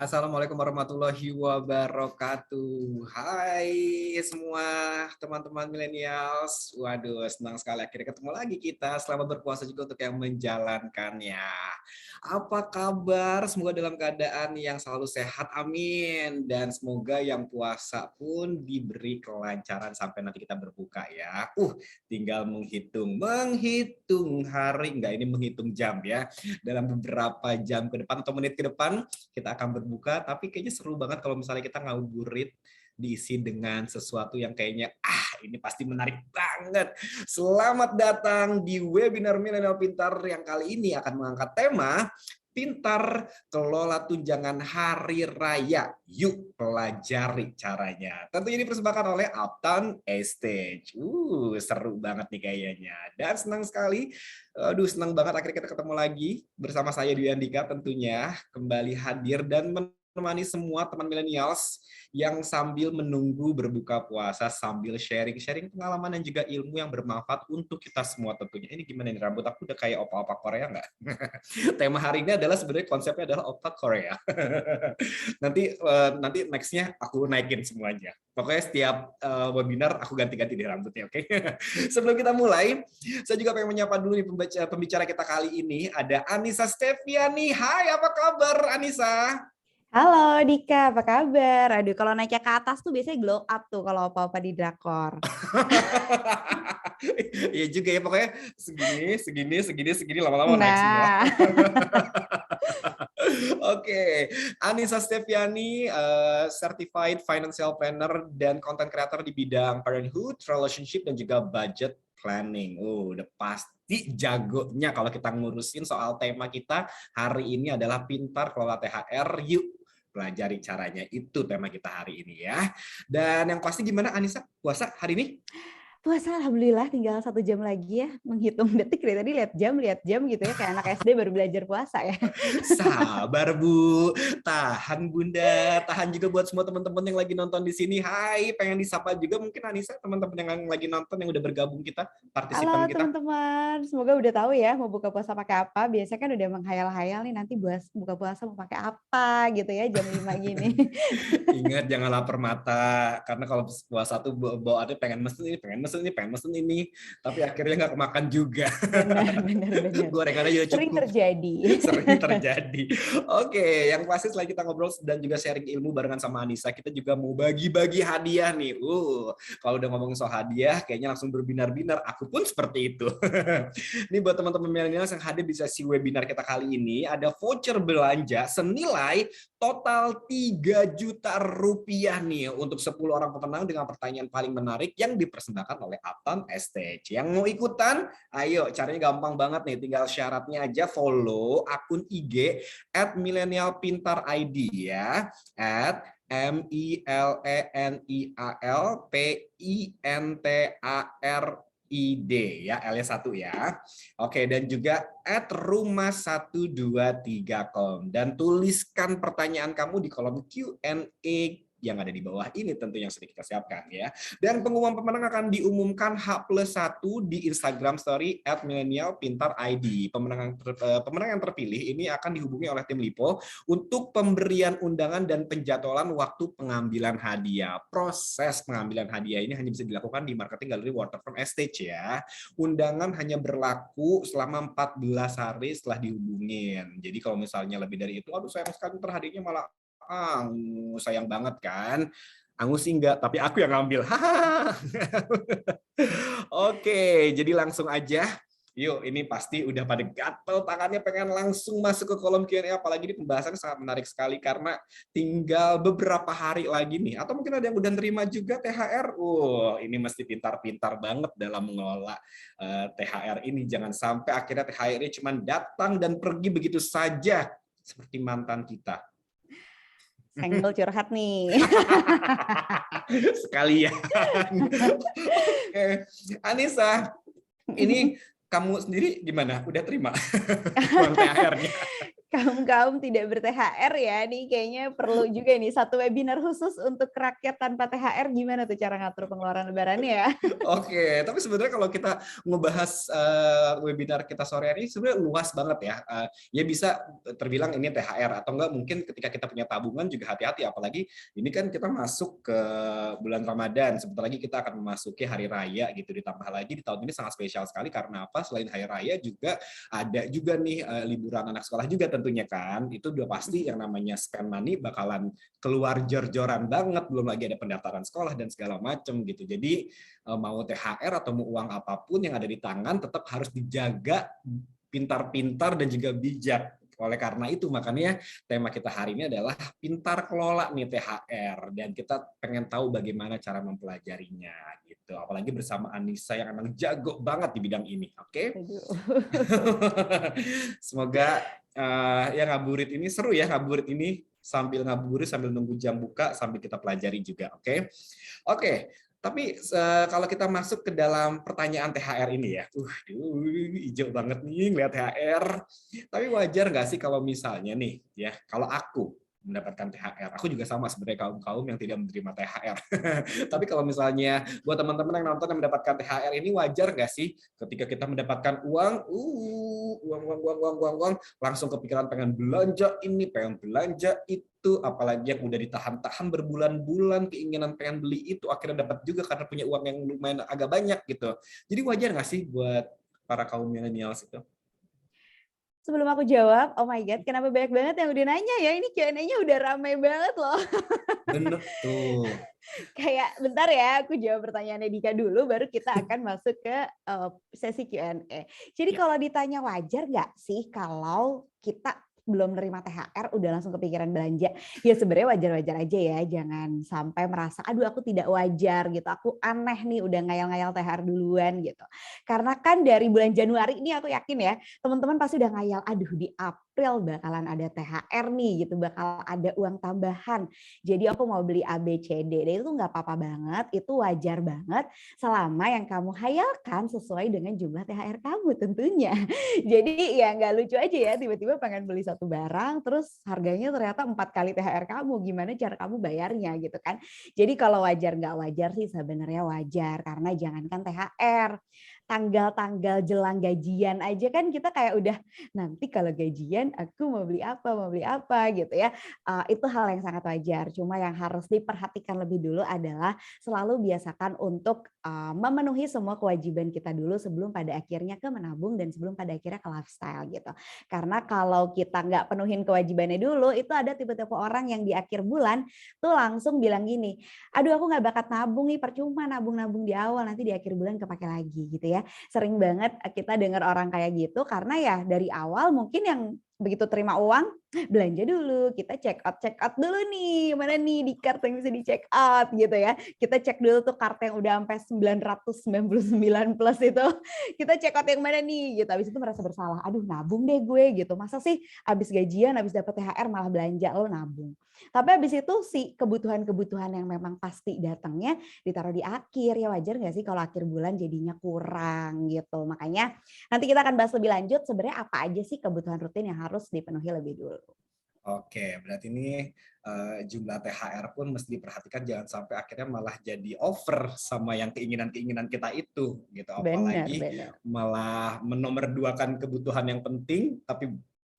Assalamualaikum warahmatullahi wabarakatuh. Hai semua teman-teman milenials. Waduh, senang sekali akhirnya ketemu lagi kita. Selamat berpuasa juga untuk yang menjalankannya. Apa kabar? Semoga dalam keadaan yang selalu sehat, amin. Dan semoga yang puasa pun diberi kelancaran sampai nanti kita berbuka ya. Tinggal menghitung hari, enggak ini menghitung jam ya. Dalam beberapa jam ke depan atau menit ke depan kita akan berbuka, tapi kayaknya seru banget kalau misalnya kita ngabuburit diisi dengan sesuatu yang kayaknya ini pasti menarik banget. Selamat datang di webinar Milenial Pintar yang kali ini akan mengangkat tema Pintar Kelola Tunjangan Hari Raya. Yuk pelajari caranya. Tentunya dipersembahkan oleh Uptown Estate. Seru banget nih kayaknya. Dan senang sekali. Senang banget akhirnya kita ketemu lagi bersama saya Dwi Andika tentunya kembali hadir dan menemani semua teman milenials yang sambil menunggu berbuka puasa sambil sharing-sharing pengalaman dan juga ilmu yang bermanfaat untuk kita semua tentunya. Ini gimana nih, rambut aku udah kayak opa-opa Korea nggak? Tema hari ini adalah sebenarnya konsepnya adalah opa Korea. nanti nextnya aku naikin semuanya. Pokoknya setiap webinar aku ganti-ganti di rambutnya, oke? Sebelum kita mulai, saya juga pengen menyapa dulu nih pembicara kita kali ini. Ada Anissa Steviani. Hai, apa kabar Anissa? Halo Dika, apa kabar? Aduh, kalau naiknya ke atas tuh biasanya glow up tuh kalau apa-apa di drakor. Iya juga ya, pokoknya segini, lama-lama naik semua. Nah, Oke, Anissa Steviani, Certified Financial Planner dan Content Creator di bidang Parenthood, Relationship, dan juga Budget Planning. Udah pasti jagonya kalau kita ngurusin soal tema kita hari ini adalah pintar kelola THR. Yuk pelajari caranya, itu tema kita hari ini ya. Dan yang pasti gimana Anissa puasa hari ini? puasa alhamdulillah tinggal 1 jam lagi ya. Menghitung detik dari tadi lihat jam gitu ya. Kayak anak SD baru belajar puasa ya. Sabar Bu, tahan Bunda, tahan juga buat semua teman-teman yang lagi nonton di sini. Hai, pengen disapa juga mungkin Anissa, teman-teman yang lagi nonton yang udah bergabung kita, partisipan Halo kita. teman-teman, semoga udah tahu ya mau buka puasa pakai apa. Biasanya kan udah menghayal-hayal nih nanti buka puasa mau pakai apa gitu ya jam 5 gini. Ingat jangan lapar mata, karena kalau puasa tuh bawaannya pengen mesen ini, tapi akhirnya nggak kemakan juga. Benar. Gorengannya juga Sering cukup. terjadi. Sering terjadi. Oke, yang pasti setelah kita ngobrol dan juga sharing ilmu barengan sama Anissa, kita juga mau bagi-bagi hadiah nih. Kalau udah ngomongin soal hadiah, kayaknya langsung berbinar-binar. Aku pun seperti itu. Ini buat teman-teman milenial yang hadir di sesi webinar kita kali ini, ada voucher belanja senilai total 3 juta rupiah nih untuk 10 orang pemenang dengan pertanyaan paling menarik yang dipersembahkan oleh Uptown Estate. Yang mau ikutan, ayo caranya gampang banget nih, tinggal syaratnya aja follow akun IG @milenialpintar_id ya, @milenialpintar_id ya, L-nya 1 ya. Oke, dan juga @rumah123com dan tuliskan pertanyaan kamu di kolom Q&A yang ada di bawah ini tentu yang sudah kita siapkan ya. Dan pengumuman pemenang akan diumumkan H+1 di Instagram Story @milenialpintar_id. Pemenang yang terpilih ini akan dihubungi oleh tim Lipo untuk pemberian undangan dan penjadwalan waktu pengambilan hadiah. Proses pengambilan hadiah ini hanya bisa dilakukan di Marketing Gallery Waterfront Estate ya. Undangan hanya berlaku selama 14 hari setelah dihubungin. Jadi kalau misalnya lebih dari itu, aduh sayang sekali hadiahnya malah sayang banget kan. Angus sih enggak, tapi aku yang ngambil. Oke, jadi langsung aja. Yuk, ini pasti udah pada gatel tangannya pengen langsung masuk ke kolom Q&A, apalagi ini pembahasannya sangat menarik sekali karena tinggal beberapa hari lagi nih, atau mungkin ada yang udah nerima juga THR. Ini mesti pintar-pintar banget dalam mengelola THR ini. Jangan sampai akhirnya THR-nya cuma datang dan pergi begitu saja seperti mantan kita. Senggol curhat nih. Sekalian. Oke, Anissa, ini kamu sendiri gimana? Udah terima uang THR-nya? Kaum-kaum tidak ber-THR ya, nih kayaknya perlu juga nih satu webinar khusus untuk rakyat tanpa THR, gimana tuh cara ngatur pengeluaran lebarannya ya? Oke, tapi sebenarnya kalau kita ngebahas webinar kita sore hari sebenarnya luas banget ya. Ya bisa terbilang ini THR atau enggak mungkin ketika kita punya tabungan juga hati-hati, apalagi ini kan kita masuk ke bulan Ramadan, sebentar lagi kita akan memasuki hari raya gitu. Ditambah lagi di tahun ini sangat spesial sekali karena apa? Selain hari raya juga ada juga nih liburan anak sekolah juga tentunya kan. Itu udah pasti yang namanya spend money bakalan keluar jor-joran banget, belum lagi ada pendaftaran sekolah dan segala macam gitu. Jadi mau THR atau mau uang apapun yang ada di tangan tetap harus dijaga pintar-pintar dan juga bijak. Oleh karena itu makanya tema kita hari ini adalah pintar kelola nih THR, dan kita pengen tahu bagaimana cara mempelajarinya gitu. Apalagi bersama Anissa yang emang jago banget di bidang ini. Oke? Semoga ya ngabuburit ini seru ya, ngabuburit ini sambil ngabuburit sambil nunggu jam buka sambil kita pelajari juga. Oke? Oke. Tapi kalau kita masuk ke dalam pertanyaan THR ini ya, hijau banget nih ngeliat THR. Tapi wajar nggak sih kalau misalnya nih, ya kalau aku mendapatkan THR, aku juga sama sebenarnya kaum yang tidak menerima THR. Tapi kalau misalnya buat teman-teman yang nonton yang mendapatkan THR ini, wajar nggak sih ketika kita mendapatkan uang, uang, langsung kepikiran pengen belanja ini, pengen belanja itu, apalagi yang udah ditahan-tahan berbulan-bulan keinginan pengen beli itu akhirnya dapat juga karena punya uang yang lumayan agak banyak gitu. Jadi wajar nggak sih buat para kaum milenials itu? Sebelum aku jawab, oh my God, kenapa banyak banget yang udah nanya ya? Ini Q&A-nya udah ramai banget loh. Bener tuh. Kayak bentar ya, aku jawab pertanyaannya Dika dulu, baru kita akan masuk ke sesi Q&A. Jadi kalau ditanya wajar nggak sih kalau kita belum nerima THR udah langsung kepikiran belanja? Ya sebenarnya wajar-wajar aja ya, jangan sampai merasa aduh aku tidak wajar gitu, aku aneh nih udah ngayal-ngayal THR duluan gitu. Karena kan dari bulan Januari ini aku yakin ya, teman-teman pasti udah ngayal, aduh di April bakalan ada THR nih gitu, bakal ada uang tambahan. Jadi aku mau beli ABCD, dan itu nggak apa-apa banget, itu wajar banget selama yang kamu hayalkan sesuai dengan jumlah THR kamu tentunya. Jadi ya nggak lucu aja ya tiba-tiba pengen beli satu barang terus harganya ternyata 4 kali THR kamu, gimana cara kamu bayarnya gitu kan. Jadi kalau wajar nggak wajar sih sebenarnya wajar, karena jangankan THR, tanggal-tanggal jelang gajian aja kan kita kayak udah nanti kalau gajian aku mau beli apa gitu ya. Itu hal yang sangat wajar. Cuma yang harus diperhatikan lebih dulu adalah selalu biasakan untuk memenuhi semua kewajiban kita dulu sebelum pada akhirnya ke menabung dan sebelum pada akhirnya ke lifestyle gitu. Karena kalau kita nggak penuhin kewajibannya dulu, itu ada tipe-tipe orang yang di akhir bulan tuh langsung bilang gini, aduh aku nggak bakat nabung nih, percuma nabung-nabung di awal, nanti di akhir bulan kepake lagi gitu ya. Sering banget kita dengar orang kayak gitu karena ya dari awal mungkin yang begitu terima uang belanja dulu, kita check out dulu nih, mana nih di kartu yang bisa di check out gitu ya. Kita cek dulu tuh kartu yang udah sampai 999 plus itu, kita check out yang mana nih gitu. Habis itu merasa bersalah, aduh nabung deh gue gitu. Masa sih habis gajian, habis dapat THR malah belanja, lo nabung. Tapi habis itu si kebutuhan-kebutuhan yang memang pasti datangnya ditaruh di akhir, ya wajar nggak sih kalau akhir bulan jadinya kurang gitu. Makanya nanti kita akan bahas lebih lanjut sebenarnya apa aja sih kebutuhan rutin yang harus dipenuhi lebih dulu. Oke, berarti ini jumlah THR pun mesti diperhatikan jangan sampai akhirnya malah jadi over sama yang keinginan-keinginan kita itu gitu. Apalagi Benar. malah menomorduakan kebutuhan yang penting tapi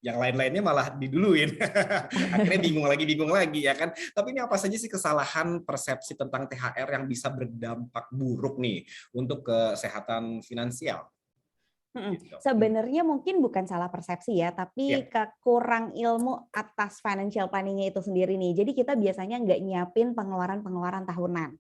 yang lain-lainnya malah diduluin. Akhirnya bingung lagi ya kan. Tapi ini apa saja sih kesalahan persepsi tentang THR yang bisa berdampak buruk nih untuk kesehatan finansial? Gitu. Sebenarnya mungkin bukan salah persepsi ya, tapi kurang ilmu atas financial planning-nya itu sendiri nih. Jadi kita biasanya nggak nyiapin pengeluaran-pengeluaran tahunan.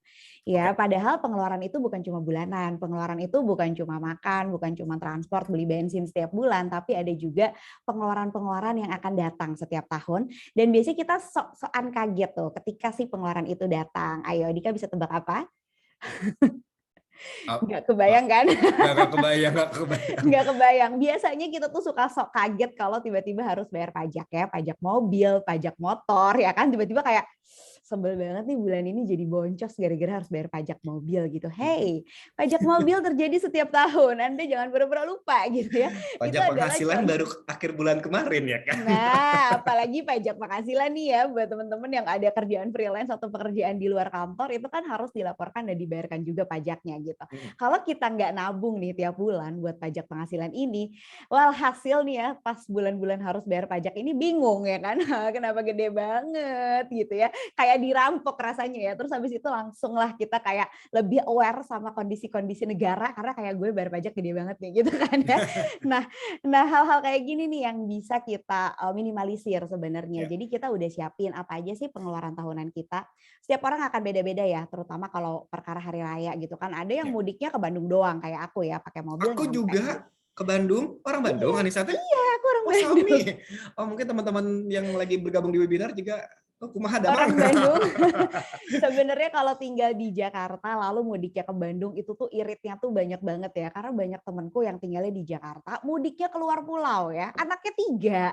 Ya, padahal pengeluaran itu bukan cuma bulanan, pengeluaran itu bukan cuma makan, bukan cuma transport, beli bensin setiap bulan, tapi ada juga pengeluaran-pengeluaran yang akan datang setiap tahun. Dan biasanya kita sok-sokan kaget tuh ketika si pengeluaran itu datang. Ayo, Dika bisa tebak apa? Nggak kebayang kan? Nggak kebayang. Nggak kebayang. Biasanya kita tuh suka sok kaget kalau tiba-tiba harus bayar pajak ya, pajak mobil, pajak motor, ya kan? Tiba-tiba kayak, sebel banget nih bulan ini jadi boncos gara-gara harus bayar pajak mobil gitu. Hey, pajak mobil terjadi setiap tahun. Anda jangan pura-pura lupa gitu ya. Itu Pajak adalah penghasilan baru akhir bulan kemarin ya kan. Nah, apalagi pajak penghasilan nih ya buat teman-teman yang ada kerjaan freelance atau pekerjaan di luar kantor itu kan harus dilaporkan dan dibayarkan juga pajaknya gitu. Kalau kita nggak nabung nih tiap bulan buat pajak penghasilan ini, hasil nih ya pas bulan-bulan harus bayar pajak ini bingung ya kan, kenapa gede banget gitu ya, kayak dirampok rasanya ya. Terus habis itu langsung lah kita kayak lebih aware sama kondisi-kondisi negara karena kayak gue bayar pajak gede banget nih gitu kan ya. Nah hal-hal kayak gini nih yang bisa kita minimalisir sebenarnya. Jadi kita udah siapin apa aja sih pengeluaran tahunan kita. Setiap orang akan beda-beda ya, terutama kalau perkara hari raya gitu kan. Ada yang mudiknya ke Bandung doang kayak aku ya, pakai mobil Aku nyampe. juga ke Bandung, orang Bandung Anissa teh? Iya, aku orang Oh Bandung. sami. Oh mungkin teman-teman yang lagi bergabung di webinar juga kumaha damang. Orang Bandung. Sebenarnya kalau tinggal di Jakarta lalu mudiknya ke Bandung itu tuh iritnya tuh banyak banget ya. Karena banyak temenku yang tinggalnya di Jakarta, mudiknya keluar pulau ya. Anaknya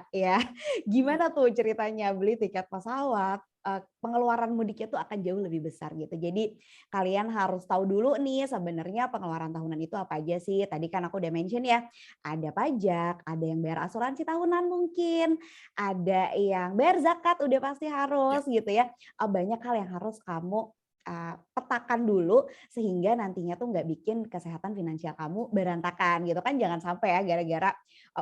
3 ya. Gimana tuh ceritanya beli tiket pesawat, pengeluaran mudiknya tuh akan jauh lebih besar gitu. Jadi kalian harus tahu dulu nih sebenarnya pengeluaran tahunan itu apa aja sih. Tadi kan aku udah mention ya, ada pajak, ada yang bayar asuransi tahunan mungkin, ada yang bayar zakat udah pasti harus gitu ya. Banyak hal yang harus kamu petakan dulu sehingga nantinya tuh nggak bikin kesehatan finansial kamu berantakan gitu kan. Jangan sampai ya gara-gara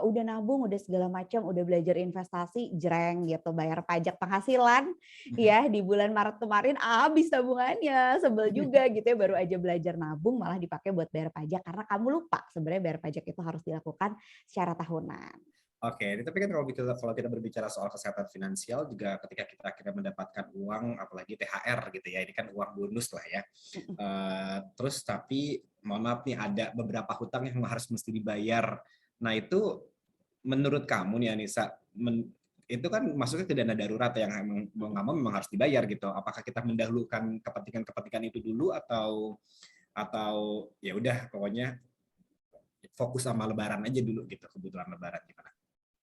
udah nabung, udah segala macam, udah belajar investasi, jreng gitu, bayar pajak penghasilan ya di bulan Maret kemarin habis tabungannya, sebel juga gitu ya, baru aja belajar nabung malah dipakai buat bayar pajak karena kamu lupa sebenarnya bayar pajak itu harus dilakukan secara tahunan. Oke, tapi kan kalau kita berbicara soal kesehatan finansial juga ketika kita akhirnya mendapatkan uang, apalagi THR gitu ya, ini kan uang bonus lah ya. Terus tapi mohon maaf nih ada beberapa hutang yang harus mesti dibayar. Nah itu menurut kamu nih Anissa, itu kan masuknya ke dana darurat yang emang mau nggak mau memang harus dibayar gitu. Apakah kita mendahulukan kepentingan-kepentingan itu dulu atau ya udah pokoknya fokus sama lebaran aja dulu gitu, kebutuhan lebaran gimana?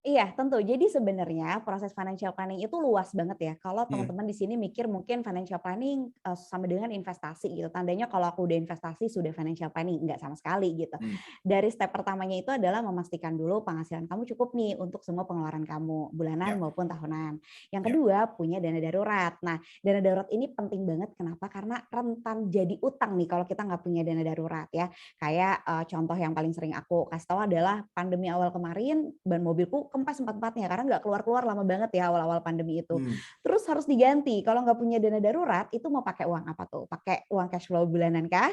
Iya, tentu. Jadi sebenarnya proses financial planning itu luas banget ya. Kalau teman-teman di sini mikir mungkin financial planning sama dengan investasi gitu. Tandanya kalau aku udah investasi sudah financial planning, enggak sama sekali gitu. Dari step pertamanya itu adalah memastikan dulu penghasilan kamu cukup nih untuk semua pengeluaran kamu, bulanan maupun tahunan. Yang kedua, punya dana darurat. Nah, dana darurat ini penting banget. Kenapa? Karena rentan jadi utang nih kalau kita nggak punya dana darurat ya. Kayak contoh yang paling sering aku kasih tahu adalah pandemi awal kemarin, ban mobilku kempes empat-empatnya karena nggak keluar-keluar lama banget ya awal-awal pandemi itu. Terus harus diganti. Kalau nggak punya dana darurat, itu mau pakai uang apa tuh? Pakai uang cash flow bulanan kah?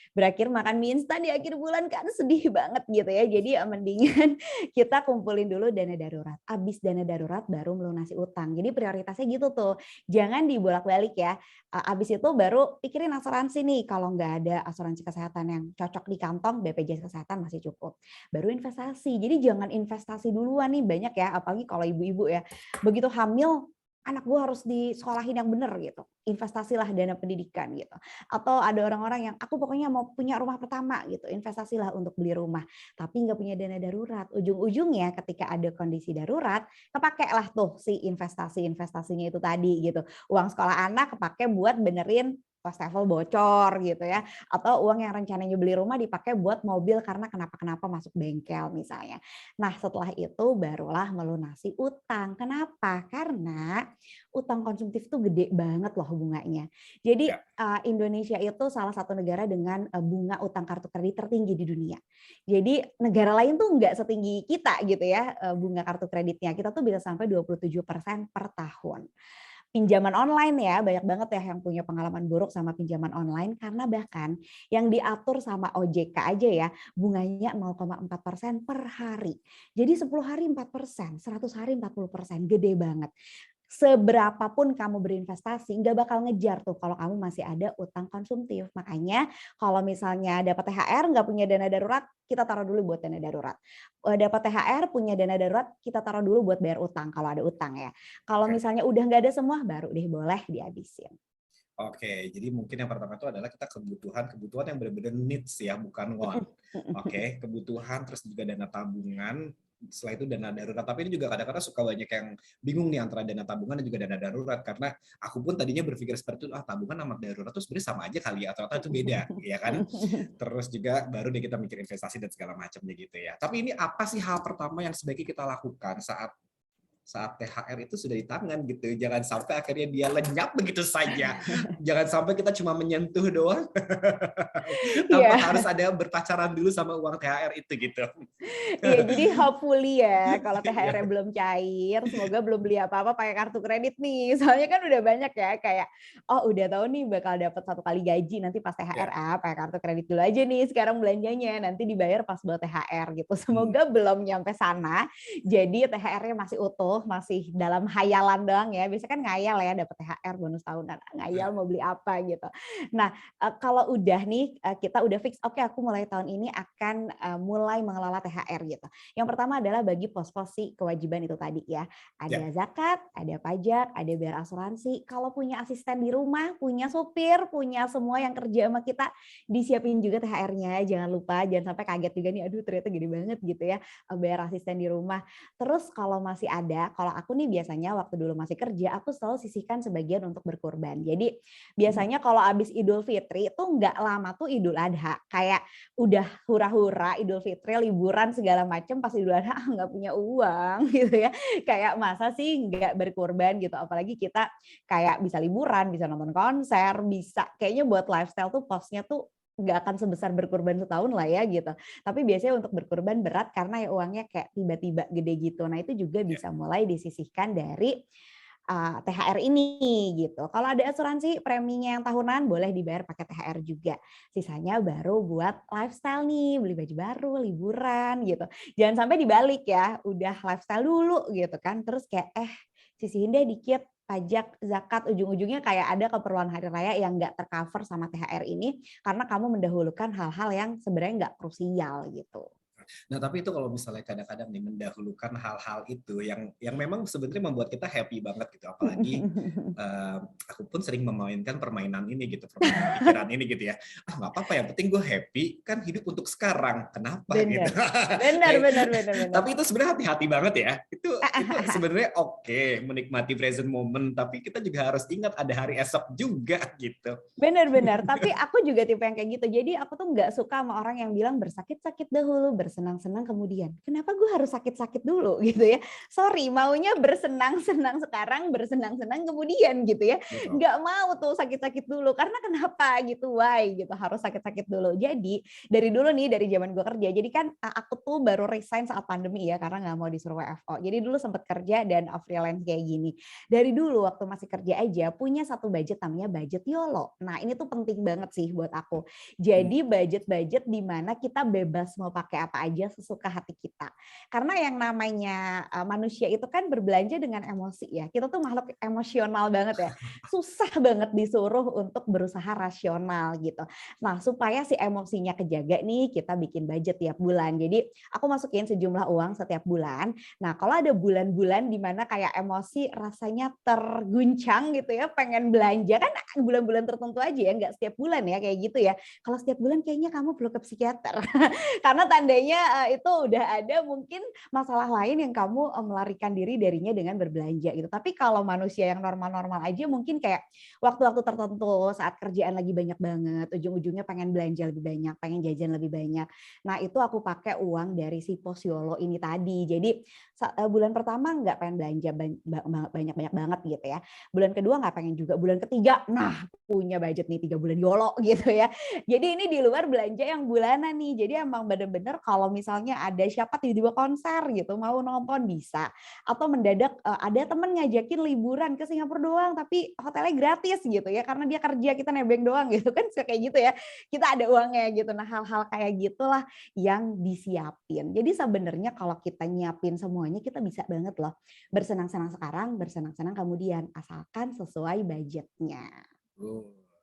Berakhir makan mie instan di akhir bulan kan sedih banget gitu ya. Jadi mendingan kita kumpulin dulu dana darurat. Habis dana darurat baru melunasi utang. Jadi prioritasnya gitu tuh. Jangan dibolak-balik ya. Habis itu baru pikirin asuransi nih. Kalau nggak ada asuransi kesehatan yang cocok di kantong, BPJS Kesehatan masih cukup. Baru investasi. Jadi jangan investasi duluan nih, banyak ya. Apalagi kalau ibu-ibu ya. Begitu hamil, anak gue harus disekolahin yang benar gitu. Investasilah dana pendidikan gitu. Atau ada orang-orang yang aku pokoknya mau punya rumah pertama gitu. Investasilah untuk beli rumah. Tapi nggak punya dana darurat. Ujung-ujungnya ketika ada kondisi darurat, kepakailah tuh si investasinya itu tadi gitu. Uang sekolah anak kepake buat benerin wastafel bocor gitu ya, atau uang yang rencananya beli rumah dipakai buat mobil karena kenapa-kenapa masuk bengkel misalnya. Nah setelah itu barulah melunasi utang. Kenapa? Karena utang konsumtif tuh gede banget loh bunganya. Jadi Indonesia itu salah satu negara dengan bunga utang kartu kredit tertinggi di dunia. Jadi negara lain tuh nggak setinggi kita gitu ya bunga kartu kreditnya. Kita tuh bisa sampai 27% per tahun. Pinjaman online ya, banyak banget ya yang punya pengalaman buruk sama pinjaman online karena bahkan yang diatur sama OJK aja ya, bunganya 0,4% per hari. Jadi 10 hari 4%, 100 hari 40%, gede banget. Seberapapun kamu berinvestasi, nggak bakal ngejar tuh kalau kamu masih ada utang konsumtif. Makanya kalau misalnya dapat THR, nggak punya dana darurat, kita taruh dulu buat dana darurat. Dapat THR, punya dana darurat, kita taruh dulu buat bayar utang, kalau ada utang ya. Kalau misalnya udah nggak ada semua, baru deh boleh dihabisin. Oke, jadi mungkin yang pertama itu adalah kita kebutuhan yang benar-benar needs ya, bukan want. Oke, kebutuhan terus juga dana tabungan, setelah itu dana darurat. Tapi ini juga kadang-kadang suka banyak yang bingung nih antara dana tabungan dan juga dana darurat, karena aku pun tadinya berpikir seperti itu, tabungan sama darurat tuh sebenarnya sama aja kali ya, atau itu beda, ya kan? Terus juga baru deh kita mikir investasi dan segala macamnya gitu ya. Tapi ini apa sih hal pertama yang sebaiknya kita lakukan saat saat THR itu sudah di tangan gitu. Jangan sampai akhirnya dia lenyap begitu saja. Jangan sampai kita cuma menyentuh doang tanpa harus Iya. ada berpacaran dulu sama uang THR itu gitu. Iya, jadi hopefully ya kalau THR-nya Iya. belum cair, semoga belum beli apa-apa pakai kartu kredit nih. Soalnya kan udah banyak ya kayak, oh udah tahu nih bakal dapat 1 kali gaji nanti pas THR, Ya. pakai kartu kredit dulu aja nih sekarang belanjanya, nanti dibayar pas buat THR gitu. Hmm. Semoga belum nyampe sana. Jadi THR-nya masih utuh, masih dalam hayalan doang ya. Biasanya kan ngayal ya dapat THR bonus tahunan, ngayal mau beli apa gitu. Nah, kalau udah nih kita udah fix, oke aku mulai tahun ini akan mulai mengelola THR gitu. Yang pertama adalah bagi pos-pos si kewajiban itu tadi ya. Ya. Ada zakat, ada pajak, ada bayar asuransi. Kalau punya asisten di rumah, punya supir, punya semua yang kerja sama kita, disiapin juga THR-nya. Jangan lupa, jangan sampai kaget juga nih, aduh ternyata gede banget gitu ya, bayar asisten di rumah. Terus kalau masih ada, kalau aku nih biasanya waktu dulu masih kerja, aku selalu sisihkan sebagian untuk berkurban. Jadi biasanya kalau habis Idul Fitri itu nggak lama tuh Idul Adha. Kayak udah hura-hura Idul Fitri, liburan segala macam, pas Idul Adha nggak punya uang gitu ya. Kayak masa sih nggak berkurban gitu. Apalagi kita kayak bisa liburan, bisa nonton konser, bisa kayaknya buat lifestyle tuh posnya tuh nggak akan sebesar berkurban setahun lah ya gitu. Tapi biasanya untuk berkurban berat karena ya uangnya kayak tiba-tiba gede gitu. Nah itu juga Ya. bisa mulai disisihkan dari THR ini gitu. Kalau ada asuransi preminya yang tahunan boleh dibayar pakai THR juga. Sisanya baru buat lifestyle nih, beli baju baru, liburan gitu. Jangan sampai dibalik ya, udah lifestyle dulu gitu kan, terus kayak sisihin deh dikit pajak, zakat, ujung-ujungnya kayak ada keperluan hari raya yang nggak tercover sama THR ini karena kamu mendahulukan hal-hal yang sebenarnya nggak krusial gitu. Nah, tapi itu kalau misalnya kadang-kadang nih mendahulukan hal-hal itu yang memang sebenarnya membuat kita happy banget gitu. Apalagi aku pun sering memainkan permainan ini gitu, permainan pikiran ini gitu ya. Nggak apa-apa, yang penting gue happy, kan hidup untuk sekarang. Kenapa gitu? Bener, Nah, bener, bener, bener, bener. tapi itu sebenarnya hati-hati banget ya. Itu sebenarnya oke, menikmati present moment, tapi kita juga harus ingat ada hari esok juga gitu. Benar-benar, tapi aku juga tipe yang kayak gitu. Jadi aku tuh nggak suka sama orang yang bilang bersakit-sakit dahulu, bersenang-senang kemudian. Kenapa gue harus sakit-sakit dulu gitu ya? Sorry, maunya bersenang-senang sekarang, bersenang-senang kemudian gitu ya. Betul. Nggak mau tuh sakit-sakit dulu. Karena kenapa gitu? Why gitu harus sakit-sakit dulu. Jadi dari dulu nih, dari zaman gue kerja. Jadi kan aku tuh baru resign saat pandemi ya, karena nggak mau disuruh WFO. Jadi dulu sempat kerja dan freelance kayak gini. Dari dulu waktu masih kerja aja punya satu budget namanya budget YOLO. Nah, ini tuh penting banget sih buat aku. Jadi budget-budget di mana kita bebas mau pakai apa aja sesuka hati kita. Karena yang namanya manusia itu kan berbelanja dengan emosi ya. Kita tuh makhluk emosional banget ya. Susah banget disuruh untuk berusaha rasional gitu. Nah, supaya si emosinya kejaga nih, kita bikin budget tiap bulan. Jadi, aku masukin sejumlah uang setiap bulan. Nah, kalau ada bulan-bulan di mana kayak emosi rasanya terguncang gitu ya, pengen belanja kan bulan-bulan tertentu aja ya, nggak setiap bulan ya kayak gitu ya. Kalau setiap bulan kayaknya kamu perlu ke psikiater. Karena tandanya itu udah ada mungkin masalah lain yang kamu melarikan diri darinya dengan berbelanja gitu. Tapi kalau manusia yang normal-normal aja mungkin kayak waktu-waktu tertentu saat kerjaan lagi banyak banget, ujung-ujungnya pengen belanja lebih banyak, pengen jajan lebih banyak. Nah, itu aku pakai uang dari si pos YOLO ini tadi. Jadi bulan pertama nggak pengen belanja banyak-banyak banget gitu ya. Bulan kedua nggak pengen juga. Bulan ketiga, nah punya budget nih 3 bulan YOLO gitu ya. Jadi ini di luar belanja yang bulanan nih. Jadi emang bener-bener kalau misalnya ada siapa tiba-tiba konser gitu, mau nonton bisa. Atau mendadak ada temen ngajakin liburan ke Singapura doang, tapi hotelnya gratis gitu ya. Karena dia kerja, kita nebeng doang gitu kan. Kayak gitu ya. Kita ada uangnya gitu. Nah hal-hal kayak gitulah yang disiapin. Jadi sebenarnya kalau kita nyiapin semuanya, kita bisa banget loh bersenang-senang sekarang, bersenang-senang kemudian, asalkan sesuai budgetnya.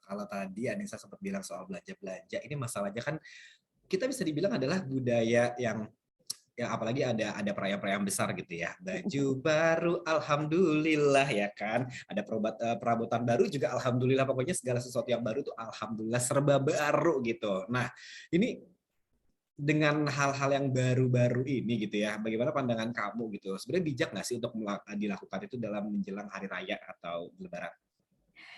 Kalau tadi Anissa sempat bilang soal belanja-belanja, ini masalahnya kan kita bisa dibilang adalah budaya yang apalagi ada perayaan-perayaan besar gitu ya. Baju baru, alhamdulillah ya kan. Ada perabotan baru juga alhamdulillah. Pokoknya segala sesuatu yang baru tuh alhamdulillah serba baru gitu. Nah, ini dengan hal-hal yang baru-baru ini gitu ya, bagaimana pandangan kamu gitu? Sebenarnya bijak nggak sih untuk dilakukan itu dalam menjelang hari raya atau Lebaran?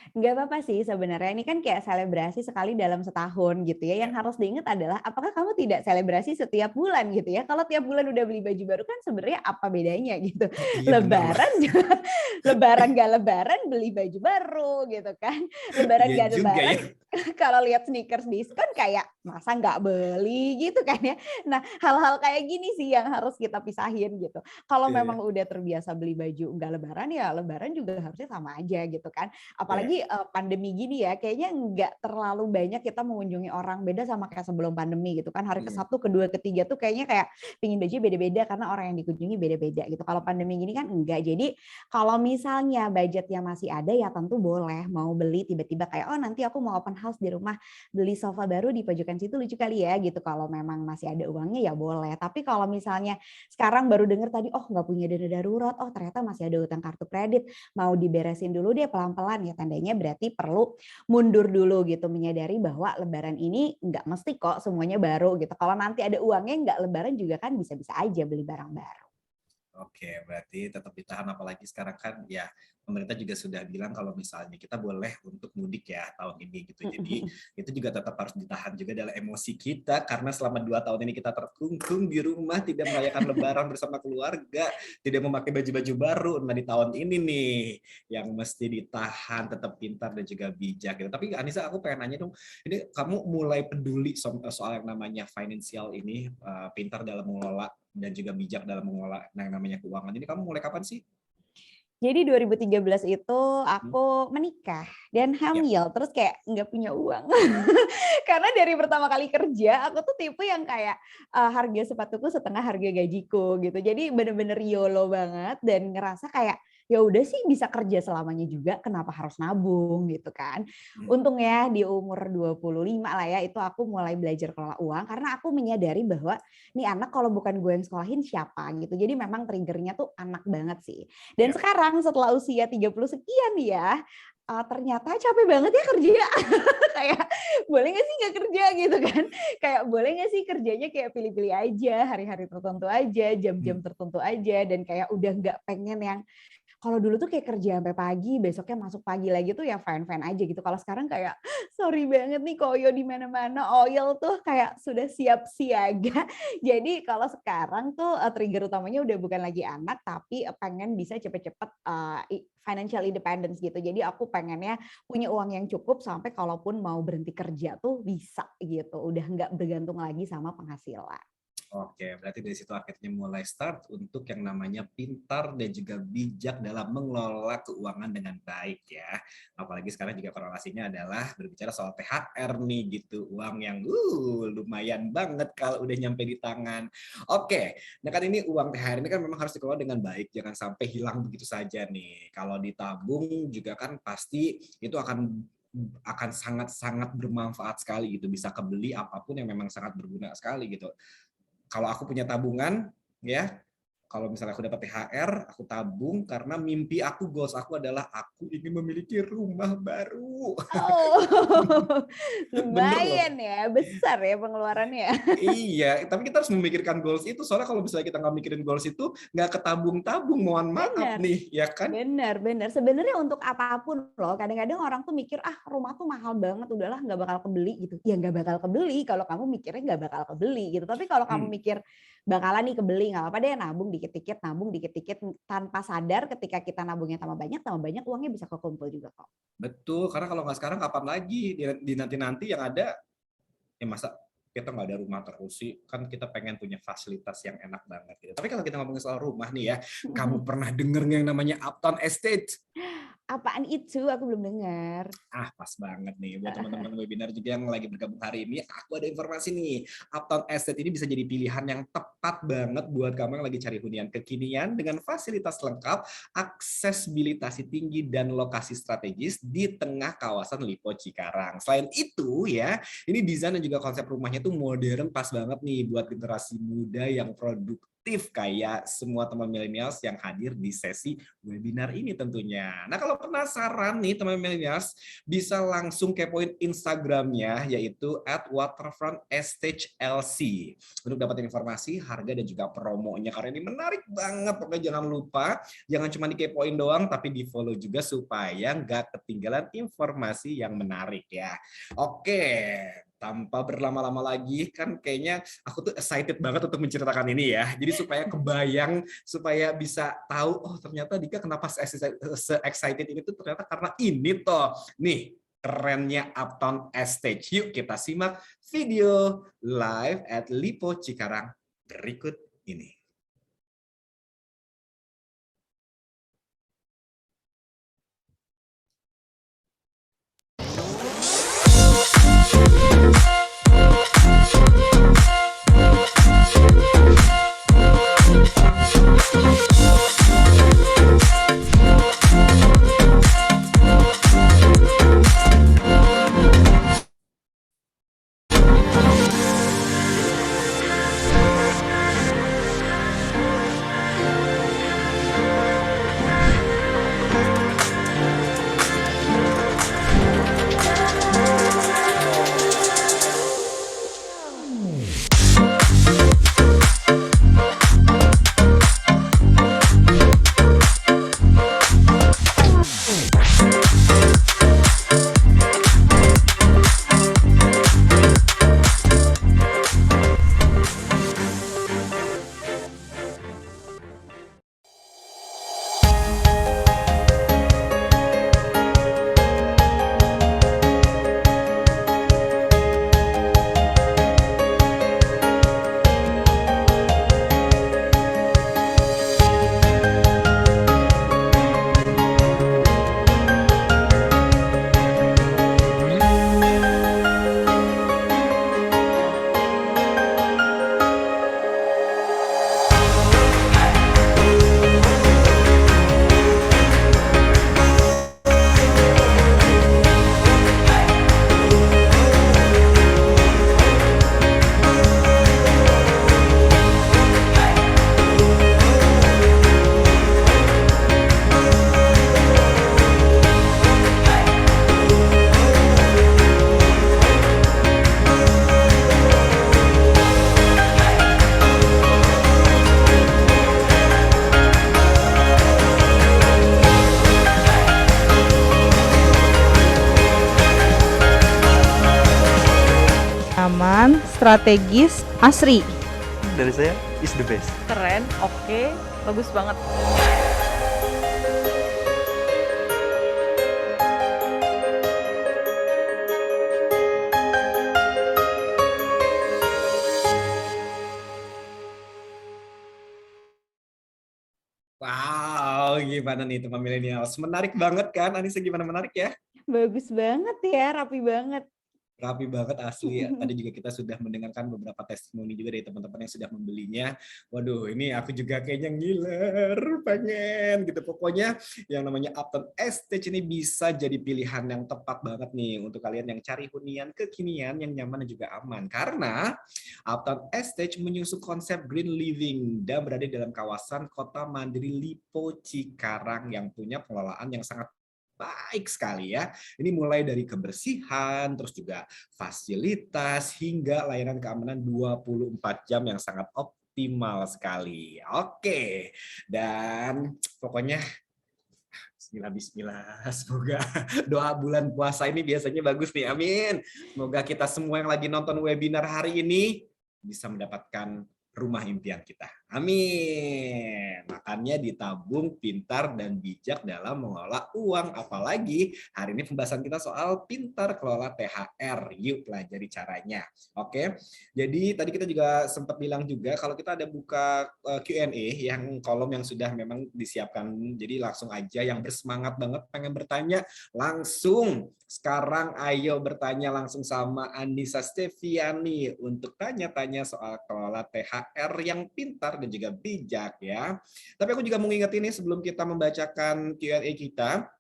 Nggak apa-apa sih sebenarnya, ini kan kayak selebrasi sekali dalam setahun gitu ya. Ya, Yang harus diingat adalah apakah kamu tidak selebrasi setiap bulan gitu ya. Kalau tiap bulan udah beli baju baru kan sebenarnya apa bedanya gitu. iya benar loh. Lebaran lebaran gak lebaran beli baju baru gitu kan. Lebaran Iya gak juga lebaran ya. kalau lihat sneakers diskon kayak masa nggak beli gitu kan ya. Nah, hal-hal kayak gini sih yang harus kita pisahin gitu. Kalau Iya, memang udah terbiasa beli baju nggak lebaran ya lebaran juga harusnya sama aja gitu kan. iya, Apalagi pandemi gini ya, kayaknya nggak terlalu banyak kita mengunjungi orang, beda sama kayak sebelum pandemi gitu kan. Hari iya, ke-1, ke-2, ke-3 tuh kayaknya kayak pingin baju beda-beda karena orang yang dikunjungi beda-beda gitu. Kalau pandemi gini kan enggak. Jadi kalau misalnya budgetnya masih ada ya tentu boleh mau beli tiba-tiba kayak oh nanti aku mau open house di rumah beli sofa baru di pojokan situ lucu kali ya gitu. Kalau memang masih ada uangnya ya boleh. Tapi kalau misalnya sekarang baru dengar tadi oh nggak punya dana darurat, oh ternyata masih ada utang kartu kredit, mau diberesin dulu deh pelan-pelan ya tandanya berarti perlu mundur dulu gitu menyadari bahwa lebaran ini nggak mesti kok semuanya baru gitu. Kalau nanti ada uangnya nggak lebaran juga kan bisa-bisa aja beli barang baru. oke, berarti tetap ditahan apalagi sekarang kan ya pemerintah juga sudah bilang kalau misalnya kita boleh untuk mudik ya tahun ini gitu. Jadi itu juga tetap harus ditahan juga dalam emosi kita karena selama 2 tahun ini kita terkungkung di rumah tidak merayakan Lebaran bersama keluarga, tidak memakai baju-baju baru. Nah di tahun ini nih yang mesti ditahan, tetap pintar dan juga bijak gitu. Tapi Anissa aku pengen nanya dong, ini kamu mulai peduli soal yang namanya financial ini, pintar dalam mengelola dan juga bijak dalam mengelola yang namanya keuangan ini kamu mulai kapan sih? Jadi 2013 itu Hmm? aku menikah dan Ya. hamil, terus kayak nggak punya uang. Karena dari pertama kali kerja, aku tuh tipe yang kayak harga sepatuku setengah harga gajiku gitu. Jadi bener-bener YOLO banget dan ngerasa kayak ya udah sih bisa kerja selamanya juga, kenapa harus nabung gitu kan. Hmm. Untungnya di umur 25 lah ya, itu aku mulai belajar kelola uang karena aku menyadari bahwa nih anak kalau bukan gue yang sekolahin siapa gitu. Jadi memang triggernya tuh anak banget sih. Dan Ya. sekarang setelah usia 30 sekian ya, ternyata capek banget ya kerja. Kayak boleh nggak sih nggak kerja gitu kan? Kayak boleh nggak sih kerjanya kayak pilih-pilih aja, hari-hari tertentu aja, Hmm. jam-jam tertentu aja, dan kayak udah nggak pengen yang kalau dulu tuh kayak kerja sampai pagi, besoknya masuk pagi lagi tuh ya fine-fine aja gitu. Kalau sekarang kayak sorry banget nih koyo di mana-mana, oil tuh kayak sudah siap siaga. Jadi kalau sekarang tuh trigger utamanya udah bukan lagi anak, tapi pengen bisa cepet-cepet financial independence gitu. Jadi aku pengennya punya uang yang cukup sampai kalaupun mau berhenti kerja tuh bisa gitu. Udah nggak bergantung lagi sama penghasilan. Oke, berarti dari situ akhirnya mulai start untuk yang namanya pintar dan juga bijak dalam mengelola keuangan dengan baik ya. Apalagi sekarang juga korelasinya adalah berbicara soal THR nih gitu, uang yang lumayan banget kalau udah nyampe di tangan. Oke, nah kan ini uang THR ini kan memang harus dikelola dengan baik, jangan sampai hilang begitu saja nih. Kalau ditabung juga kan pasti itu akan sangat-sangat bermanfaat sekali gitu, bisa kebeli apapun yang memang sangat berguna sekali gitu. Kalau aku punya tabungan, ya, kalau misalnya aku dapat THR, aku tabung karena mimpi aku, goals aku adalah aku ingin memiliki rumah baru. Oh, Bener loh. lumayan ya, besar ya pengeluarannya. Iya, tapi kita harus memikirkan goals itu. Soalnya kalau misalnya kita nggak mikirin goals itu, nggak ketabung-tabung, mohon maaf Benar, nih, ya kan? benar, benar. Sebenarnya untuk apapun loh, kadang-kadang orang tuh mikir, ah rumah tuh mahal banget, udahlah nggak bakal kebeli gitu. Ya nggak bakal kebeli kalau kamu mikirnya nggak bakal kebeli gitu. Tapi kalau kamu Hmm. mikir bakalan nih kebeli, nggak apa-apa deh nabung dikit-dikit tanpa sadar ketika kita nabungnya tambah banyak uangnya bisa kekumpul juga kok. Betul, karena kalau nggak sekarang kapan lagi? Di nanti-nanti yang ada, ya masa kita nggak ada rumah terus sih, kan kita pengen punya fasilitas yang enak banget gitu. Tapi kalau kita ngomongin soal rumah nih ya, kamu pernah denger nggak yang namanya Uptown Estate? Apaan itu? Aku belum dengar. Ah, pas banget nih. Buat teman-teman webinar juga yang lagi bergabung hari ini, aku ada informasi nih. Uptown Estate ini bisa jadi pilihan yang tepat banget buat kamu yang lagi cari hunian kekinian dengan fasilitas lengkap, aksesibilitas tinggi, dan lokasi strategis di tengah kawasan Lipo Cikarang. Selain itu ya, ini desain dan juga konsep rumahnya tuh modern, pas banget nih buat generasi muda yang produktif aktif kayak semua teman milenials yang hadir di sesi webinar ini tentunya. Nah, kalau penasaran nih teman milenials, bisa langsung kepoin Instagramnya yaitu @waterfrontstagelc untuk dapat informasi, harga dan juga promonya karena ini menarik banget. Pokoknya jangan lupa, jangan cuma dikepoin doang tapi di follow juga supaya nggak ketinggalan informasi yang menarik ya. Oke, tanpa berlama-lama lagi, kan kayaknya aku tuh excited banget untuk menceritakan ini ya. Jadi supaya kebayang, supaya bisa tahu, oh ternyata Dika kenapa se-excited ini tuh ternyata karena ini toh. Nih, kerennya Uptown Stage. Yuk kita simak video live at Lipo Cikarang berikut ini. Aman, strategis, asri. Dari saya is the best. Keren, oke, bagus banget. Wow, gimana nih teman milenials? Menarik banget kan? Anissa gimana, menarik ya? Bagus banget ya, rapi banget. Rapi banget asli ya. Tadi juga kita sudah mendengarkan beberapa testimoni juga dari teman-teman yang sudah membelinya. Waduh, ini aku juga kayaknya ngiler, pengen gitu. Pokoknya yang namanya Uptown Stage ini bisa jadi pilihan yang tepat banget nih untuk kalian yang cari hunian kekinian yang nyaman dan juga aman. Karena Uptown Stage menyusun konsep green living dan berada dalam kawasan Kota Mandiri Lipo Cikarang yang punya pengelolaan yang sangat baik sekali ya. Ini mulai dari kebersihan, terus juga fasilitas, hingga layanan keamanan 24 jam yang sangat optimal sekali. Oke, dan pokoknya bismillah, semoga doa bulan puasa ini biasanya bagus nih, amin. Semoga kita semua yang lagi nonton webinar hari ini bisa mendapatkan rumah impian kita. Amin. Makanya ditabung pintar dan bijak dalam mengelola uang. Apalagi hari ini pembahasan kita soal pintar kelola THR. Yuk pelajari caranya. Oke. Jadi tadi kita juga sempat bilang juga kalau kita ada buka Q&A yang kolom yang sudah memang disiapkan. Jadi langsung aja yang bersemangat banget pengen bertanya langsung. Sekarang ayo bertanya langsung sama Anissa Steviani untuk tanya-tanya soal kelola THR yang pintar dan juga bijak ya. Tapi aku juga mau ingat ini sebelum kita membacakan Q&A kita,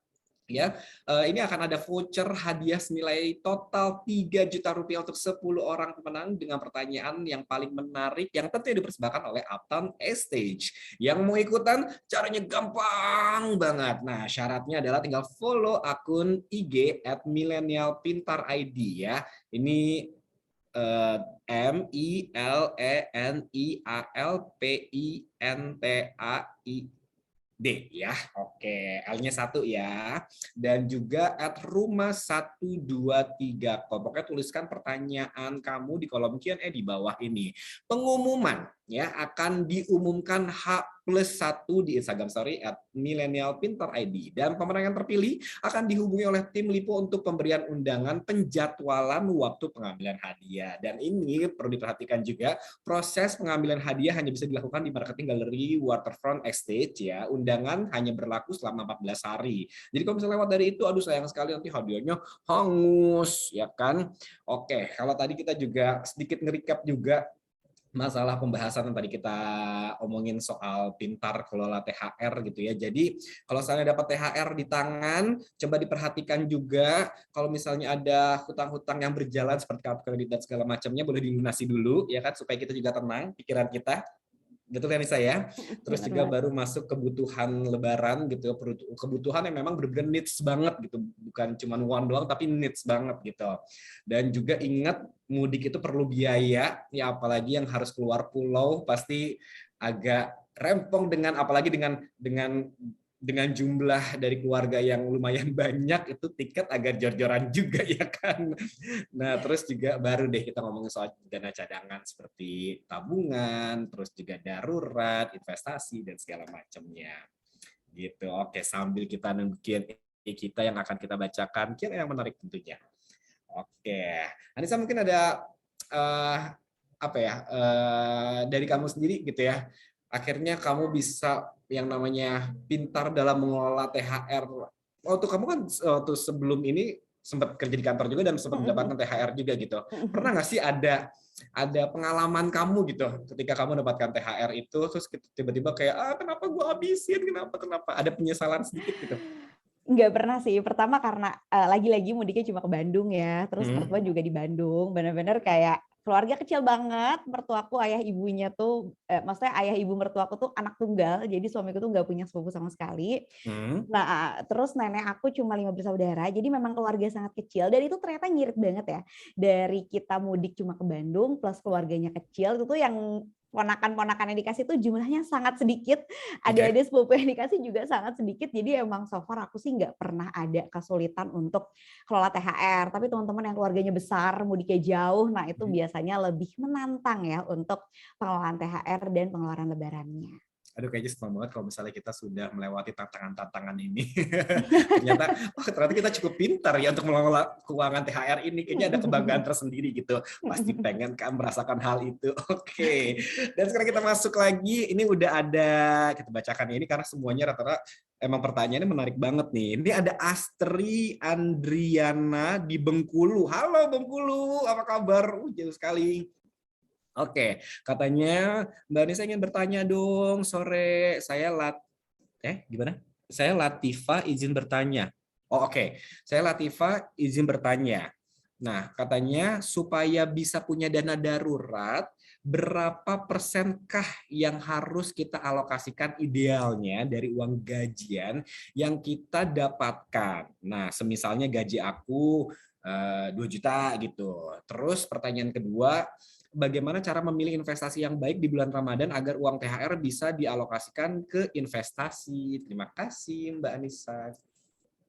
Ya, ini akan ada voucher hadiah senilai total 3 juta rupiah untuk 10 orang pemenang dengan pertanyaan yang paling menarik yang tentunya dipersembahkan oleh Uptown Stage. Yang mau ikutan caranya gampang banget. Nah, syaratnya adalah tinggal follow akun IG @milenialpintar.id ya. Ini MILENIALPINTAI D ya, oke, L-nya 1 ya, dan juga @rumah 123. Pokoknya tuliskan pertanyaan kamu di kolom Q&A di bawah ini. Pengumuman ya akan diumumkan H+1 di Instagram Story @milenialpintar.id, dan pemenang yang terpilih akan dihubungi oleh tim Lipo untuk pemberian undangan penjadwalan waktu pengambilan hadiah. Dan ini perlu diperhatikan juga, proses pengambilan hadiah hanya bisa dilakukan di Marketing Gallery Waterfront Exchange ya. Undangan hanya berlaku selama 14 hari. Jadi kalau misalnya lewat dari itu, aduh sayang sekali nanti hadiahnya hangus ya kan. Oke, kalau tadi kita juga sedikit nge-recap juga masalah pembahasan yang tadi kita omongin soal pintar kelola THR gitu ya. Jadi kalau misalnya dapat THR di tangan, coba diperhatikan juga kalau misalnya ada hutang-hutang yang berjalan seperti kartu kredit dan segala macamnya, boleh dilunasi dulu ya kan, supaya kita juga tenang pikiran kita. Betul kan saya? Terus juga baru masuk kebutuhan lebaran gitu, kebutuhan yang memang benar-benar needs banget gitu, bukan cuma uang doang tapi needs banget gitu. Dan juga ingat mudik itu perlu biaya ya, apalagi yang harus keluar pulau pasti agak rempong, dengan apalagi dengan jumlah dari keluarga yang lumayan banyak, itu tiket agak jor-joran juga ya kan. Nah, terus juga baru deh kita ngomongin soal dana cadangan seperti tabungan, terus juga darurat, investasi, dan segala macamnya. Gitu. Oke, sambil kita nunggu Q&A kita yang akan kita bacakan, Q&A yang menarik tentunya. Oke, Anissa mungkin ada dari kamu sendiri gitu ya. Akhirnya kamu bisa yang namanya pintar dalam mengelola THR. Waktu kamu kan waktu sebelum ini sempat kerja di kantor juga dan sempat mendapatkan THR juga gitu. Pernah nggak sih ada pengalaman kamu gitu ketika kamu mendapatkan THR itu terus tiba-tiba kayak kenapa gue habisin, kenapa ada penyesalan sedikit gitu? Nggak pernah sih. Pertama karena lagi-lagi mudiknya cuma ke Bandung ya. Terus mertua juga di Bandung. Benar-benar kayak keluarga kecil banget. Mertuaku, ayah ibunya tuh, maksudnya ayah ibu mertuaku tuh anak tunggal. Jadi suamiku tuh nggak punya sepupu sama sekali. Nah, terus nenek aku cuma 5 bersaudara. Jadi memang keluarga sangat kecil. Dan itu ternyata ngirit banget ya. Dari kita mudik cuma ke Bandung plus keluarganya kecil, itu tuh yang ponakan-ponakan yang dikasih tuh jumlahnya sangat sedikit, adik-adik sepupu yang dikasih juga sangat sedikit. Jadi emang so far aku sih nggak pernah ada kesulitan untuk kelola THR. Tapi teman-teman yang keluarganya besar, mudiknya jauh, nah itu biasanya lebih menantang ya untuk pengelolaan THR dan pengeluaran lebarannya. Aduh, kayaknya senang banget kalau misalnya kita sudah melewati tantangan-tantangan ini. ternyata kita cukup pintar ya untuk mengelola keuangan THR ini. Kayaknya ada kebanggaan tersendiri gitu. Pasti pengen kan merasakan hal itu. Oke. Dan sekarang kita masuk lagi. Ini udah ada, kita bacakan ini karena semuanya rata-rata emang pertanyaannya menarik banget nih. Ini ada Astri Andriana di Bengkulu. Halo Bengkulu, apa kabar? Jauh sekali. Oke, katanya Mbak Anissa ingin bertanya dong sore. Saya gimana? Saya Latifa izin bertanya. Oh oke, saya Latifa izin bertanya. Nah, katanya supaya bisa punya dana darurat, berapa persenkah yang harus kita alokasikan idealnya dari uang gajian yang kita dapatkan? Nah, semisalnya gaji aku 2 juta gitu. Terus pertanyaan kedua, bagaimana cara memilih investasi yang baik di bulan Ramadan agar uang THR bisa dialokasikan ke investasi? Terima kasih Mbak Anissa.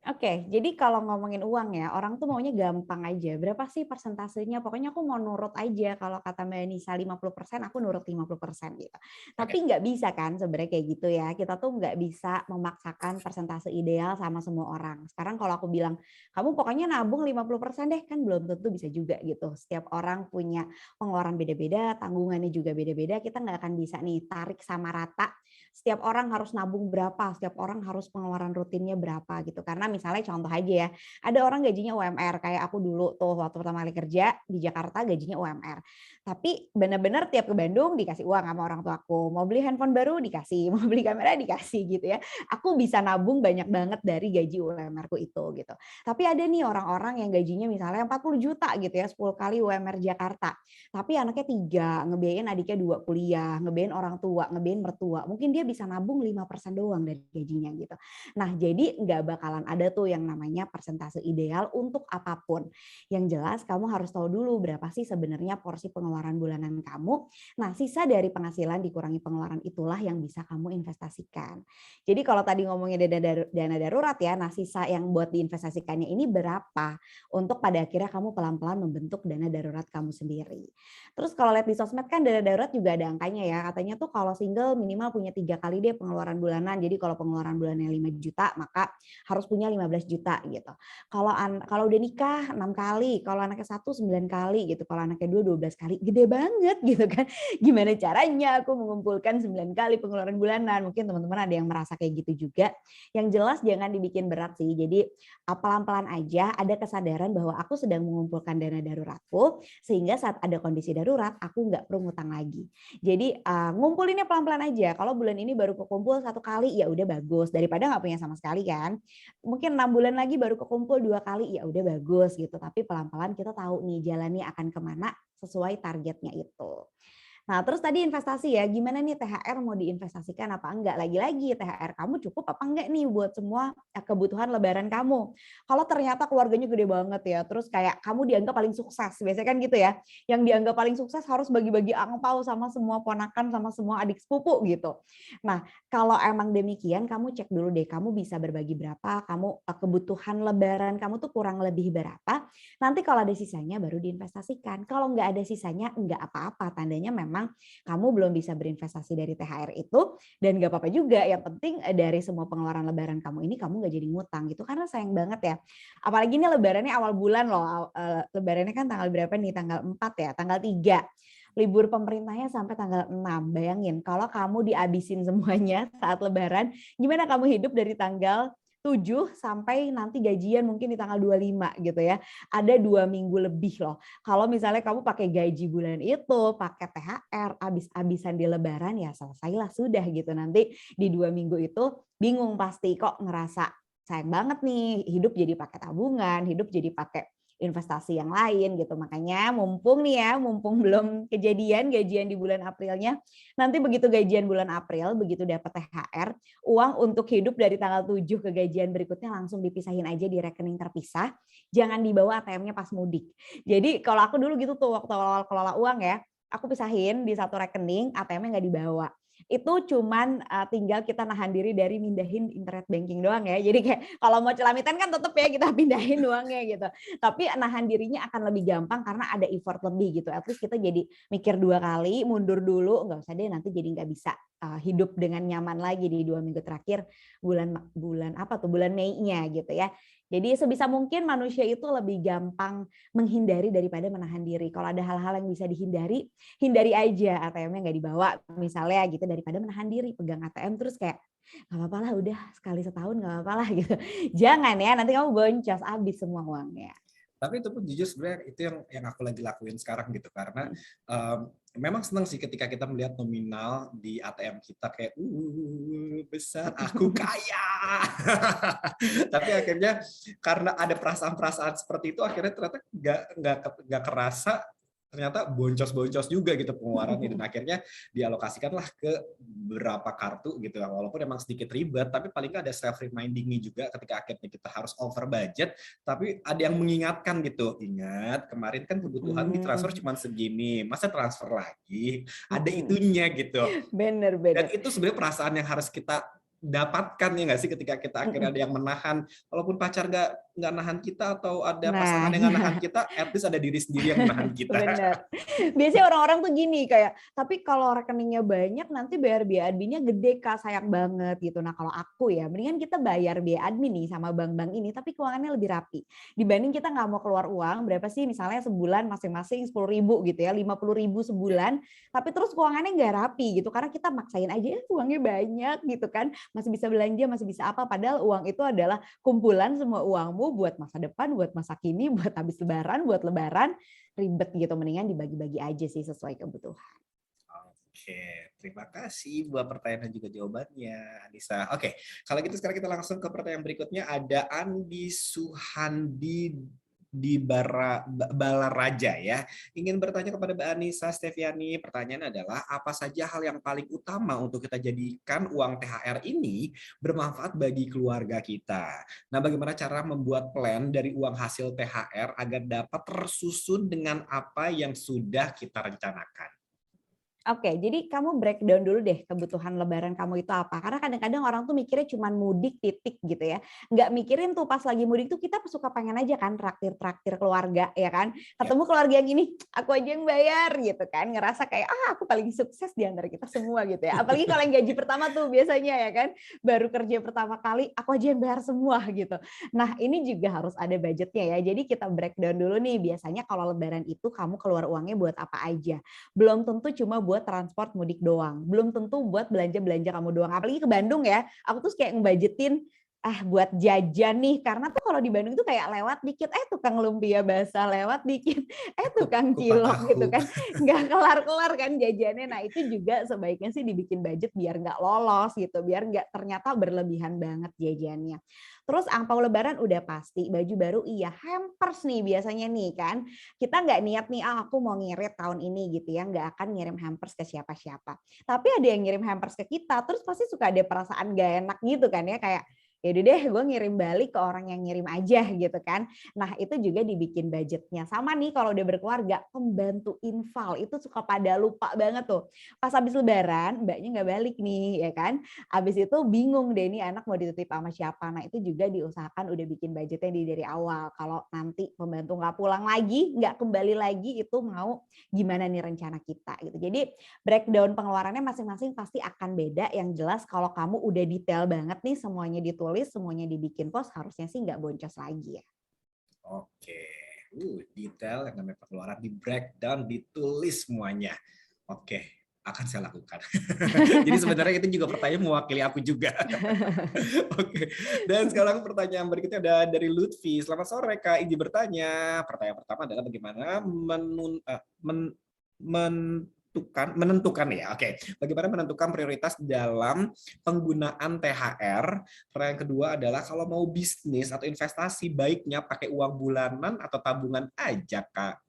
Oke, jadi kalau ngomongin uang ya, orang tuh maunya gampang aja. Berapa sih persentasenya? Pokoknya aku mau nurut aja. Kalau kata Mbak Nisa 50%, aku nurut 50% gitu. Tapi nggak bisa kan sebenarnya kayak gitu ya. Kita tuh nggak bisa memaksakan persentase ideal sama semua orang. Sekarang kalau aku bilang, kamu pokoknya nabung 50% deh, kan belum tentu bisa juga gitu. Setiap orang punya pengeluaran beda-beda, tanggungannya juga beda-beda. Kita nggak akan bisa nih tarik sama rata. Setiap orang harus nabung berapa, setiap orang harus pengeluaran rutinnya berapa gitu. Karena misalnya contoh aja ya, ada orang gajinya UMR kayak aku dulu tuh waktu pertama kali kerja di Jakarta gajinya UMR. Tapi benar-benar tiap ke Bandung dikasih uang sama orang tuaku. Mau beli handphone baru dikasih, mau beli kamera dikasih gitu ya. Aku bisa nabung banyak banget dari gaji UMR-ku itu gitu. Tapi ada nih orang-orang yang gajinya misalnya 40 juta gitu ya, 10 kali UMR Jakarta. Tapi anaknya 3, ngebiayain adiknya 2 kuliah, ngebiayain orang tua, ngebiayain mertua. Mungkin dia bisa nabung 5% doang dari gajinya gitu. Nah, jadi nggak bakalan ada tuh yang namanya persentase ideal untuk apapun. Yang jelas kamu harus tahu dulu berapa sih sebenarnya porsi pengeluaran bulanan kamu. Nah, sisa dari penghasilan dikurangi pengeluaran itulah yang bisa kamu investasikan. Jadi kalau tadi ngomongnya dana darurat ya, nah sisa yang buat diinvestasikannya ini berapa untuk pada akhirnya kamu pelan-pelan membentuk dana darurat kamu sendiri. Terus kalau lihat di sosmed kan dana darurat juga ada angkanya ya. Katanya tuh kalau single minimal punya 3 kali deh pengeluaran bulanan. Jadi kalau pengeluaran bulannya 5 juta, maka harus punya 15 juta gitu. Kalau udah nikah 6 kali, kalau anaknya 1 9 kali gitu, kalau anaknya 2 12 kali. Gede banget gitu kan. Gimana caranya aku mengumpulkan 9 kali pengeluaran bulanan? Mungkin teman-teman ada yang merasa kayak gitu juga. Yang jelas jangan dibikin berat sih. Jadi pelan-pelan aja ada kesadaran bahwa aku sedang mengumpulkan dana daruratku sehingga saat ada kondisi darurat aku nggak perlu ngutang lagi. Jadi ngumpulinnya pelan-pelan aja. Kalau bulan ini baru kekumpul 1 kali ya udah bagus daripada nggak punya sama sekali kan. Mungkin 6 bulan lagi baru kekumpul 2 kali ya udah bagus gitu. Tapi pelan-pelan kita tahu nih jalannya akan kemana sesuai targetnya itu. Nah, terus tadi investasi ya, gimana nih THR mau diinvestasikan apa enggak? Lagi-lagi THR kamu cukup apa enggak nih buat semua kebutuhan lebaran kamu? Kalau ternyata keluarganya gede banget ya, terus kayak kamu dianggap paling sukses, biasanya kan gitu ya. Yang dianggap paling sukses harus bagi-bagi angpau sama semua ponakan, sama semua adik sepupu gitu. Nah, kalau emang demikian, kamu cek dulu deh, kamu bisa berbagi berapa, kamu kebutuhan lebaran kamu tuh kurang lebih berapa, nanti kalau ada sisanya baru diinvestasikan. Kalau nggak ada sisanya, nggak apa-apa, tandanya memang kamu belum bisa berinvestasi dari THR itu dan nggak apa-apa juga. Yang penting dari semua pengeluaran lebaran kamu ini kamu nggak jadi ngutang gitu karena sayang banget ya. Apalagi ini lebarannya awal bulan loh. Lebarannya kan tanggal berapa nih? Tanggal 4 ya, tanggal 3. Libur pemerintahnya sampai tanggal 6. Bayangin kalau kamu dihabisin semuanya saat lebaran, gimana kamu hidup dari tanggal 7 sampai nanti gajian mungkin di tanggal 25 gitu ya. Ada 2 minggu lebih loh. Kalau misalnya kamu pakai gaji bulan itu, pakai THR, habis-habisan di lebaran ya selesailah sudah gitu. Nanti di 2 minggu itu bingung pasti kok ngerasa sayang banget nih hidup jadi pakai tabungan, hidup jadi pakai investasi yang lain gitu. Makanya mumpung nih ya, mumpung belum kejadian gajian di bulan Aprilnya, nanti begitu gajian bulan April, begitu dapat THR, uang untuk hidup dari tanggal 7 ke gajian berikutnya langsung dipisahin aja di rekening terpisah, jangan dibawa ATM-nya pas mudik. Jadi kalau aku dulu gitu tuh waktu awal kelola uang ya, aku pisahin di satu rekening, ATM-nya nggak dibawa. Itu cuman tinggal kita nahan diri dari mindahin internet banking doang ya. Jadi kayak kalau mau celamitan kan tetap ya kita pindahin uangnya gitu. Tapi nahan dirinya akan lebih gampang karena ada effort lebih gitu. At least kita jadi mikir 2 kali, mundur dulu, nggak usah deh nanti jadi nggak bisa hidup dengan nyaman lagi di 2 minggu terakhir bulan Mei-nya gitu ya. Jadi sebisa mungkin manusia itu lebih gampang menghindari daripada menahan diri. Kalau ada hal-hal yang bisa dihindari, hindari aja ATM-nya nggak dibawa misalnya gitu daripada menahan diri pegang ATM terus kayak nggak apa-apa lah udah sekali setahun nggak apa-apa lah gitu. Jangan ya nanti kamu boncos habis semua uangnya. Tapi itu pun jujur sebenarnya itu yang aku lagi lakuin sekarang gitu karena memang senang sih ketika kita melihat nominal di ATM kita kayak besar aku kaya. Tapi akhirnya karena ada perasaan-perasaan seperti itu akhirnya ternyata nggak kerasa ternyata boncos-boncos juga gitu pengeluarannya dan akhirnya dialokasikanlah ke beberapa kartu gitu walaupun emang sedikit ribet tapi paling nggak ada self reminding juga ketika akhirnya kita harus over budget tapi ada yang mengingatkan gitu ingat kemarin kan kebutuhan ditransfer cuma segini masa transfer lagi ada itunya gitu bener dan itu sebenarnya perasaan yang harus kita dapatkan ya nggak sih ketika kita akhirnya ada yang menahan walaupun pacar nggak nahan kita atau ada Nah, pasangan yang nggak nahan kita, at least ada diri sendiri yang menahan kita. bener. Biasanya orang-orang tuh gini kayak, tapi kalau rekeningnya banyak nanti bayar biaya adminnya gede Kak, sayang banget gitu. Nah kalau aku ya, mendingan kita bayar biaya admin nih sama bank-bank ini, tapi keuangannya lebih rapi. Dibanding kita nggak mau keluar uang, berapa sih misalnya sebulan masing-masing 10.000 gitu ya, 50.000 sebulan, tapi terus keuangannya nggak rapi gitu, karena kita maksain aja uangnya banyak gitu kan, masih bisa belanja, masih bisa apa, padahal uang itu adalah kumpulan semua uangmu buat masa depan, buat masa kini, buat habis lebaran, buat lebaran, ribet gitu. Mendingan dibagi-bagi aja sih sesuai kebutuhan. Oke, terima kasih buat pertanyaan dan juga jawabannya, Anissa. Oke, kalau gitu sekarang kita langsung ke pertanyaan berikutnya. Ada Andi Suhandi di Balaraja ya. Ingin bertanya kepada Mbak Anissa Steviani. Pertanyaan adalah, apa saja hal yang paling utama untuk kita jadikan uang THR ini bermanfaat bagi keluarga kita? Nah, bagaimana cara membuat plan dari uang hasil THR agar dapat tersusun dengan apa yang sudah kita rencanakan? Oke, jadi kamu breakdown dulu deh kebutuhan lebaran kamu itu apa. Karena kadang-kadang orang tuh mikirnya cuma mudik titik gitu ya. Nggak mikirin tuh pas lagi mudik tuh kita suka pengen aja kan traktir-traktir keluarga ya kan. Ketemu keluarga yang ini, aku aja yang bayar gitu kan. Ngerasa kayak, aku paling sukses di antara kita semua gitu ya. Apalagi kalau yang gaji pertama tuh biasanya ya kan. Baru kerja pertama kali, aku aja yang bayar semua gitu. Nah ini juga harus ada budgetnya ya. Jadi kita breakdown dulu nih. Biasanya kalau lebaran itu kamu keluar uangnya buat apa aja. Belum tentu cuma buat transport mudik doang. Belum tentu buat belanja-belanja kamu doang. Apalagi ke Bandung ya, aku tuh kayak ngebudgetin buat jajan nih, karena tuh kalau di Bandung itu kayak lewat dikit, tukang lumpia basah, lewat dikit, tukang cilok gitu kan, nggak kelar-kelar kan jajannya. Nah itu juga sebaiknya sih dibikin budget biar nggak lolos gitu, biar nggak ternyata berlebihan banget jajannya. Terus angpau lebaran udah pasti, baju baru iya, hampers nih biasanya nih kan, kita nggak niat nih, aku mau ngirit tahun ini gitu ya, nggak akan ngirim hampers ke siapa-siapa. Tapi ada yang ngirim hampers ke kita, terus pasti suka ada perasaan gak enak gitu kan ya, kayak ya udah deh gue ngirim balik ke orang yang ngirim aja gitu kan. Nah itu juga dibikin budgetnya. Sama nih kalau udah berkeluarga, pembantu infal itu suka pada lupa banget tuh. Pas habis lebaran mbaknya nggak balik nih ya kan. Habis itu bingung deh ini anak mau dititip sama siapa. Nah itu juga diusahakan udah bikin budgetnya dari awal. Kalau nanti pembantu nggak pulang lagi, nggak kembali lagi, itu mau gimana nih rencana kita gitu. Jadi breakdown pengeluarannya masing-masing pasti akan beda. Yang jelas kalau kamu udah detail banget nih semuanya ditulis, semuanya dibikin pos, harusnya sih nggak boncos lagi ya. Oke, detail yang namanya pengeluaran di breakdown, ditulis semuanya. Oke, akan saya lakukan. Jadi sebenarnya itu juga pertanyaan mewakili aku juga. Oke, dan sekarang pertanyaan berikutnya ada dari Lutfi. Selamat sore Kak, izin bertanya. Pertanyaan pertama adalah bagaimana menentukan ya. Oke, bagaimana menentukan prioritas dalam penggunaan THR? Pertanyaan kedua adalah kalau mau bisnis atau investasi baiknya pakai uang bulanan atau tabungan aja, Kak?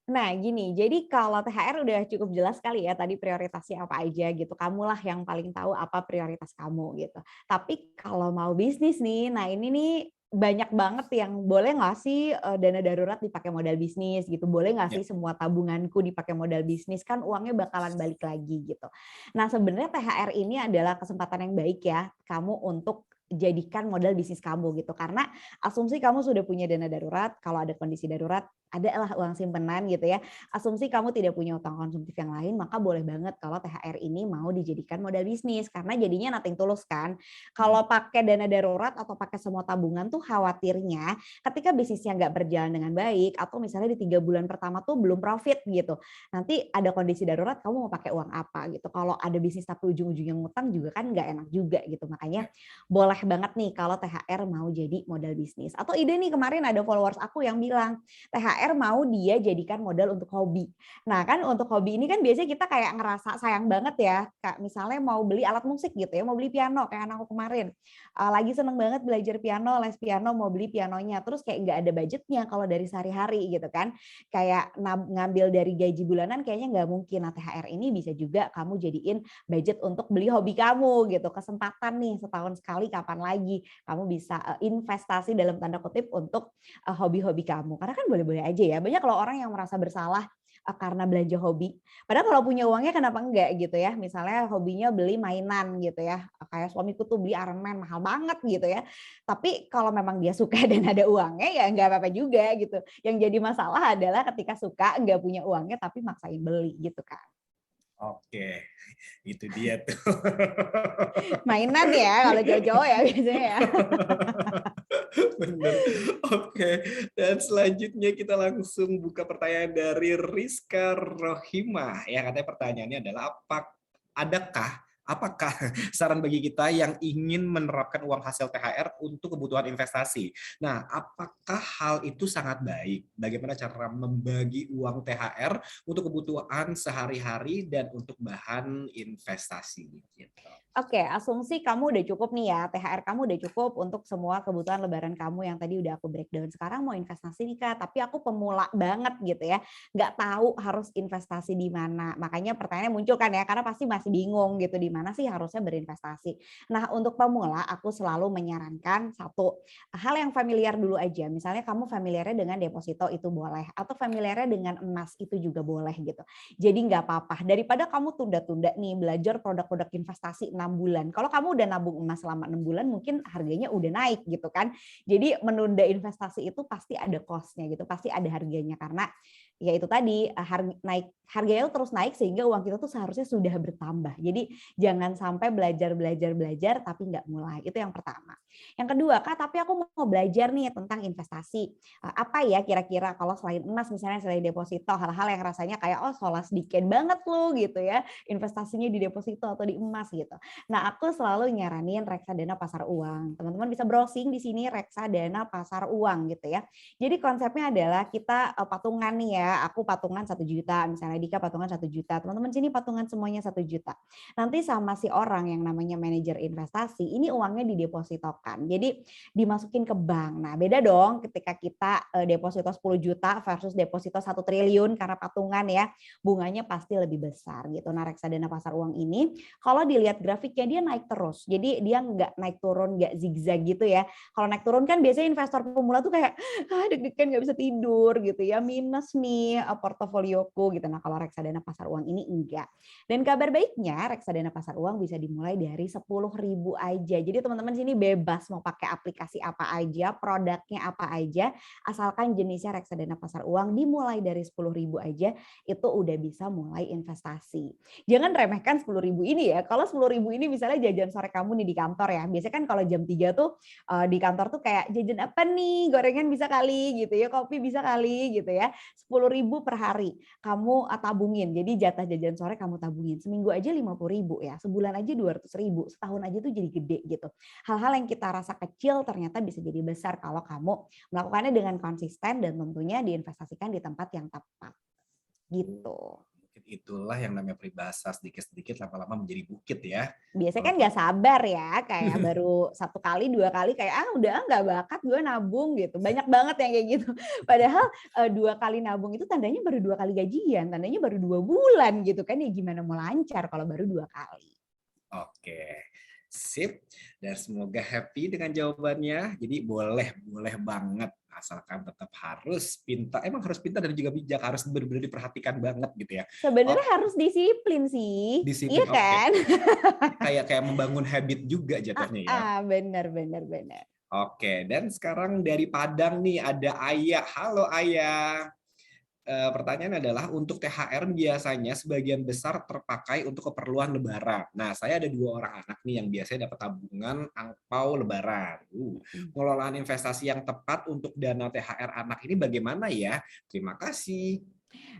Nah gini, jadi kalau THR udah cukup jelas kali ya tadi prioritasnya apa aja gitu. Kamulah yang paling tahu apa prioritas kamu gitu. Tapi kalau mau bisnis nih, nah ini nih banyak banget yang boleh nggak sih dana darurat dipakai modal bisnis gitu. Boleh nggak sih semua tabunganku dipakai modal bisnis, kan uangnya bakalan balik lagi gitu. Nah sebenarnya THR ini adalah kesempatan yang baik ya kamu untuk jadikan modal bisnis kamu gitu. Karena asumsi kamu sudah punya dana darurat, kalau ada kondisi darurat, adalah uang simpenan gitu ya. Asumsi kamu tidak punya utang konsumtif yang lain, maka boleh banget kalau THR ini mau dijadikan modal bisnis. Karena jadinya nothing tulus kan. Kalau pakai dana darurat atau pakai semua tabungan tuh khawatirnya ketika bisnisnya nggak berjalan dengan baik, atau misalnya di 3 bulan pertama tuh belum profit gitu. Nanti ada kondisi darurat, kamu mau pakai uang apa gitu. Kalau ada bisnis tapi ujung-ujungnya ngutang juga kan nggak enak juga gitu. Makanya boleh banget nih kalau THR mau jadi modal bisnis. Atau ide nih, kemarin ada followers aku yang bilang THR mau dia jadikan modal untuk hobi. Nah kan untuk hobi ini kan biasanya kita kayak ngerasa sayang banget ya. Kak, misalnya mau beli alat musik gitu ya, mau beli piano kayak anakku kemarin. Lagi seneng banget belajar piano, les piano, mau beli pianonya. Terus kayak nggak ada budgetnya kalau dari sehari-hari gitu kan. Kayak ngambil dari gaji bulanan kayaknya nggak mungkin. Nah THR ini bisa juga kamu jadiin budget untuk beli hobi kamu gitu. Kesempatan nih setahun sekali, kapan lagi kamu bisa investasi dalam tanda kutip untuk hobi-hobi kamu. Karena kan boleh-boleh aja ya. Banyak loh orang yang merasa bersalah karena belanja hobi. Padahal kalau punya uangnya kenapa enggak gitu ya. Misalnya hobinya beli mainan gitu ya. kayak suamiku tuh beli Iron Man mahal banget gitu ya. Tapi kalau memang dia suka dan ada uangnya ya nggak apa-apa juga gitu. Yang jadi masalah adalah ketika suka nggak punya uangnya tapi maksain beli gitu kan. Oke, itu dia tuh. Mainan ya kalau cowok-cowok ya biasanya ya. Bener. Oke, dan selanjutnya kita langsung buka pertanyaan dari Rizka Rohimah. Ya, katanya pertanyaannya adalah apakah saran bagi kita yang ingin menerapkan uang hasil THR untuk kebutuhan investasi? Nah, apakah hal itu sangat baik? Bagaimana cara membagi uang THR untuk kebutuhan sehari-hari dan untuk bahan investasi? Gitu. Oke, asumsi kamu udah cukup nih ya, THR kamu udah cukup untuk semua kebutuhan lebaran kamu yang tadi udah aku breakdown. Sekarang mau investasi nih Kak, tapi aku pemula banget gitu ya, nggak tahu harus investasi di mana. Makanya pertanyaannya muncul kan ya, karena pasti masih bingung gitu, di mana sih harusnya berinvestasi. Nah untuk pemula, aku selalu menyarankan satu, hal yang familiar dulu aja. Misalnya kamu familiarnya dengan deposito itu boleh, atau familiarnya dengan emas itu juga boleh gitu. Jadi nggak apa-apa, daripada kamu tunda-tunda nih belajar produk-produk investasi 6 bulan. Kalau kamu udah nabung emas selama 6 bulan mungkin harganya udah naik gitu kan. Jadi menunda investasi itu pasti ada cost-nya gitu, pasti ada harganya karena ya itu tadi harganya terus naik sehingga uang kita tuh seharusnya sudah bertambah. Jadi jangan sampai belajar tapi nggak mulai. Itu yang pertama. Yang kedua, Kak, tapi aku mau belajar nih tentang investasi. Apa ya kira-kira kalau selain emas misalnya selain deposito, hal-hal yang rasanya kayak oh solas dikit banget loh gitu ya, investasinya di deposito atau di emas gitu. Nah, aku selalu nyaranin reksadana pasar uang. Teman-teman bisa browsing di sini reksadana pasar uang gitu ya. Jadi konsepnya adalah kita patungan nih ya, aku patungan 1 juta, misalnya Dika patungan 1 juta, teman-teman sini patungan semuanya 1 juta. Nanti sama si orang yang namanya manajer investasi, ini uangnya didepositokan. Jadi dimasukin ke bank. Nah, beda dong ketika kita deposito 10 juta versus deposito 1 triliun karena patungan ya, bunganya pasti lebih besar gitu. Nah, reksadana pasar uang ini kalau dilihat grafiknya dia naik terus. Jadi dia nggak naik turun, nggak zigzag gitu ya. Kalau naik turun kan biasanya investor pemula tuh kayak deg-degan nggak bisa tidur gitu ya, minus nih portofolioku gitu. Nah kalau reksadana pasar uang ini enggak. Dan kabar baiknya reksadana pasar uang bisa dimulai dari 10.000 aja. Jadi teman-teman sini bebas mau pakai aplikasi apa aja, produknya apa aja, asalkan jenisnya reksadana pasar uang dimulai dari 10.000 aja, itu udah bisa mulai investasi. Jangan remehkan 10.000 ini ya. Kalau 10.000 ini misalnya jajan sore kamu nih di kantor ya. Biasanya kan kalau jam 3 tuh di kantor tuh kayak jajan apa nih? Gorengan bisa kali gitu ya, kopi bisa kali gitu ya. 10.000 per hari kamu tabungin. Jadi jatah jajan sore kamu tabungin. Seminggu aja 50.000 ya. Sebulan aja 200.000. Setahun aja tuh jadi gede gitu. Hal-hal yang kita rasa kecil ternyata bisa jadi besar kalau kamu melakukannya dengan konsisten dan tentunya diinvestasikan di tempat yang tepat. Gitu. Itulah yang namanya peribahasa sedikit-sedikit lama-lama menjadi bukit ya. Biasanya kan nggak sabar ya, kayak baru 1 kali 2 kali kayak udah nggak bakat gue nabung gitu. Banyak banget yang kayak gitu. Padahal 2 kali nabung itu tandanya baru 2 kali gajian, tandanya baru 2 bulan gitu kan ya, gimana mau lancar kalau baru 2 kali. Oke. Sip, dan semoga happy dengan jawabannya. Jadi boleh banget, asalkan tetap harus pintar. Emang harus pintar dan juga bijak, harus benar-benar diperhatikan banget gitu ya. Sebenarnya harus disiplin sih, disiplin, iya kan? Kayak membangun habit juga jatuhnya ya. Benar. Oke, dan sekarang dari Padang nih ada Ayah. Halo Ayah. Pertanyaan adalah untuk THR biasanya sebagian besar terpakai untuk keperluan lebaran. Nah, saya ada 2 orang anak nih yang biasanya dapat tabungan angpau lebaran. Pengelolaan investasi yang tepat untuk dana THR anak ini bagaimana ya? Terima kasih.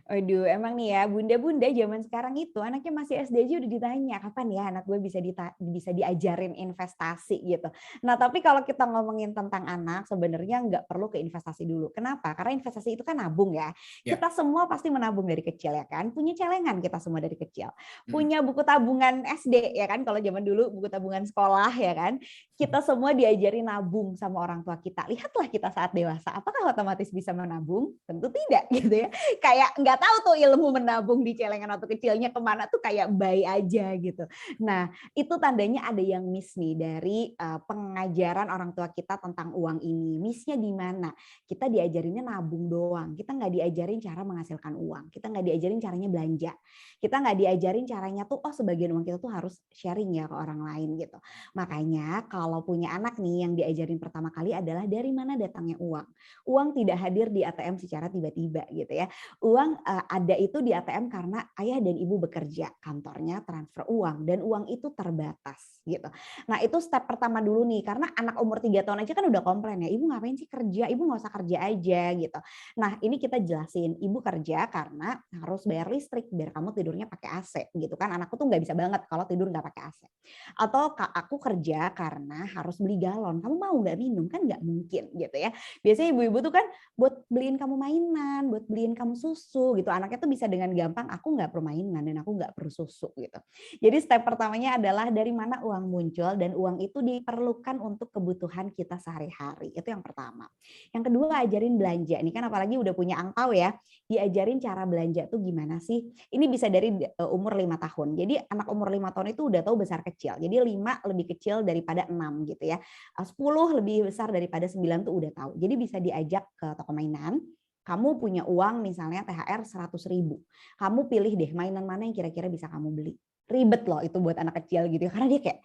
Aduh, emang nih ya, bunda-bunda zaman sekarang itu anaknya masih SD aja udah ditanya, kapan ya anak gue bisa diajarin investasi gitu. Nah, tapi kalau kita ngomongin tentang anak, sebenarnya nggak perlu ke investasi dulu. Kenapa? Karena investasi itu kan nabung ya. Kita semua pasti menabung dari kecil ya kan. Punya celengan kita semua dari kecil. Punya buku tabungan SD ya kan. Kalau zaman dulu buku tabungan sekolah ya kan. Kita semua diajari nabung sama orang tua kita. Lihatlah kita saat dewasa, apakah otomatis bisa menabung? Tentu tidak gitu ya. Kayak kayak nggak tahu tuh ilmu menabung di celengan waktu kecilnya kemana tuh kayak bayi aja gitu. Nah, itu tandanya ada yang miss nih dari pengajaran orang tua kita tentang uang ini. Missnya di mana? Kita diajarinnya nabung doang. Kita nggak diajarin cara menghasilkan uang. Kita nggak diajarin caranya belanja. Kita nggak diajarin caranya tuh, oh sebagian uang kita tuh harus sharing ya ke orang lain gitu. Makanya kalau punya anak nih yang diajarin pertama kali adalah dari mana datangnya uang. Uang tidak hadir di ATM secara tiba-tiba gitu ya. Uang ada itu di ATM karena ayah dan ibu bekerja, kantornya transfer uang dan uang itu terbatas gitu. Nah, itu step pertama dulu nih karena anak umur 3 tahun aja kan udah komplain ya, ibu ngapain sih kerja? Ibu nggak usah kerja aja gitu. Nah, ini kita jelasin, ibu kerja karena harus bayar listrik biar kamu tidurnya pakai AC gitu kan. Anakku tuh nggak bisa banget kalau tidur nggak pakai AC. Atau aku kerja karena harus beli galon. Kamu mau nggak minum? Kan nggak mungkin gitu ya. Biasanya ibu-ibu tuh kan buat beliin kamu mainan, buat beliin kamu susu gitu. Anaknya tuh bisa dengan gampang, aku nggak perlu mainan dan aku nggak perlu susu gitu. Jadi step pertamanya adalah dari mana uang muncul dan uang itu diperlukan untuk kebutuhan kita sehari-hari. Itu yang pertama. Yang kedua ajarin belanja. Ini kan apalagi udah punya angpau ya, diajarin cara belanja tuh gimana sih. Ini bisa dari umur 5 tahun. Jadi anak umur 5 tahun itu udah tahu besar kecil. Jadi 5 lebih kecil daripada 6 gitu ya. 10 lebih besar daripada 9 tuh udah tahu. Jadi bisa diajak ke toko mainan, kamu punya uang misalnya THR 100.000. Kamu pilih deh mainan mana yang kira-kira bisa kamu beli. Ribet loh itu buat anak kecil gitu. Karena dia kayak,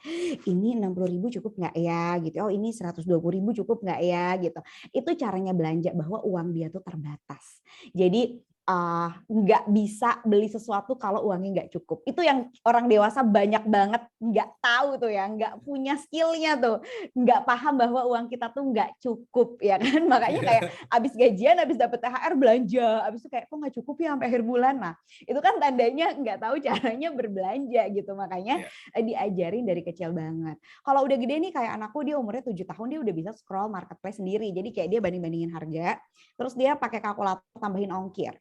ini 60.000 cukup nggak ya? Gitu. Oh ini 120.000 cukup nggak ya? Gitu. Itu caranya belanja bahwa uang dia tuh terbatas. Jadi nggak bisa beli sesuatu kalau uangnya nggak cukup. Itu yang orang dewasa banyak banget nggak tahu tuh ya, nggak punya skillnya tuh, nggak paham bahwa uang kita tuh nggak cukup ya kan. Makanya kayak abis gajian, abis dapet THR belanja, abis itu kayak kok nggak cukup ya sampai akhir bulan. Nah itu kan tandanya nggak tahu caranya berbelanja gitu. Makanya diajarin dari kecil banget. Kalau udah gede nih kayak anakku, dia umurnya 7 tahun, dia udah bisa scroll marketplace sendiri. Jadi kayak dia banding-bandingin harga, terus dia pakai kalkulator tambahin ongkir.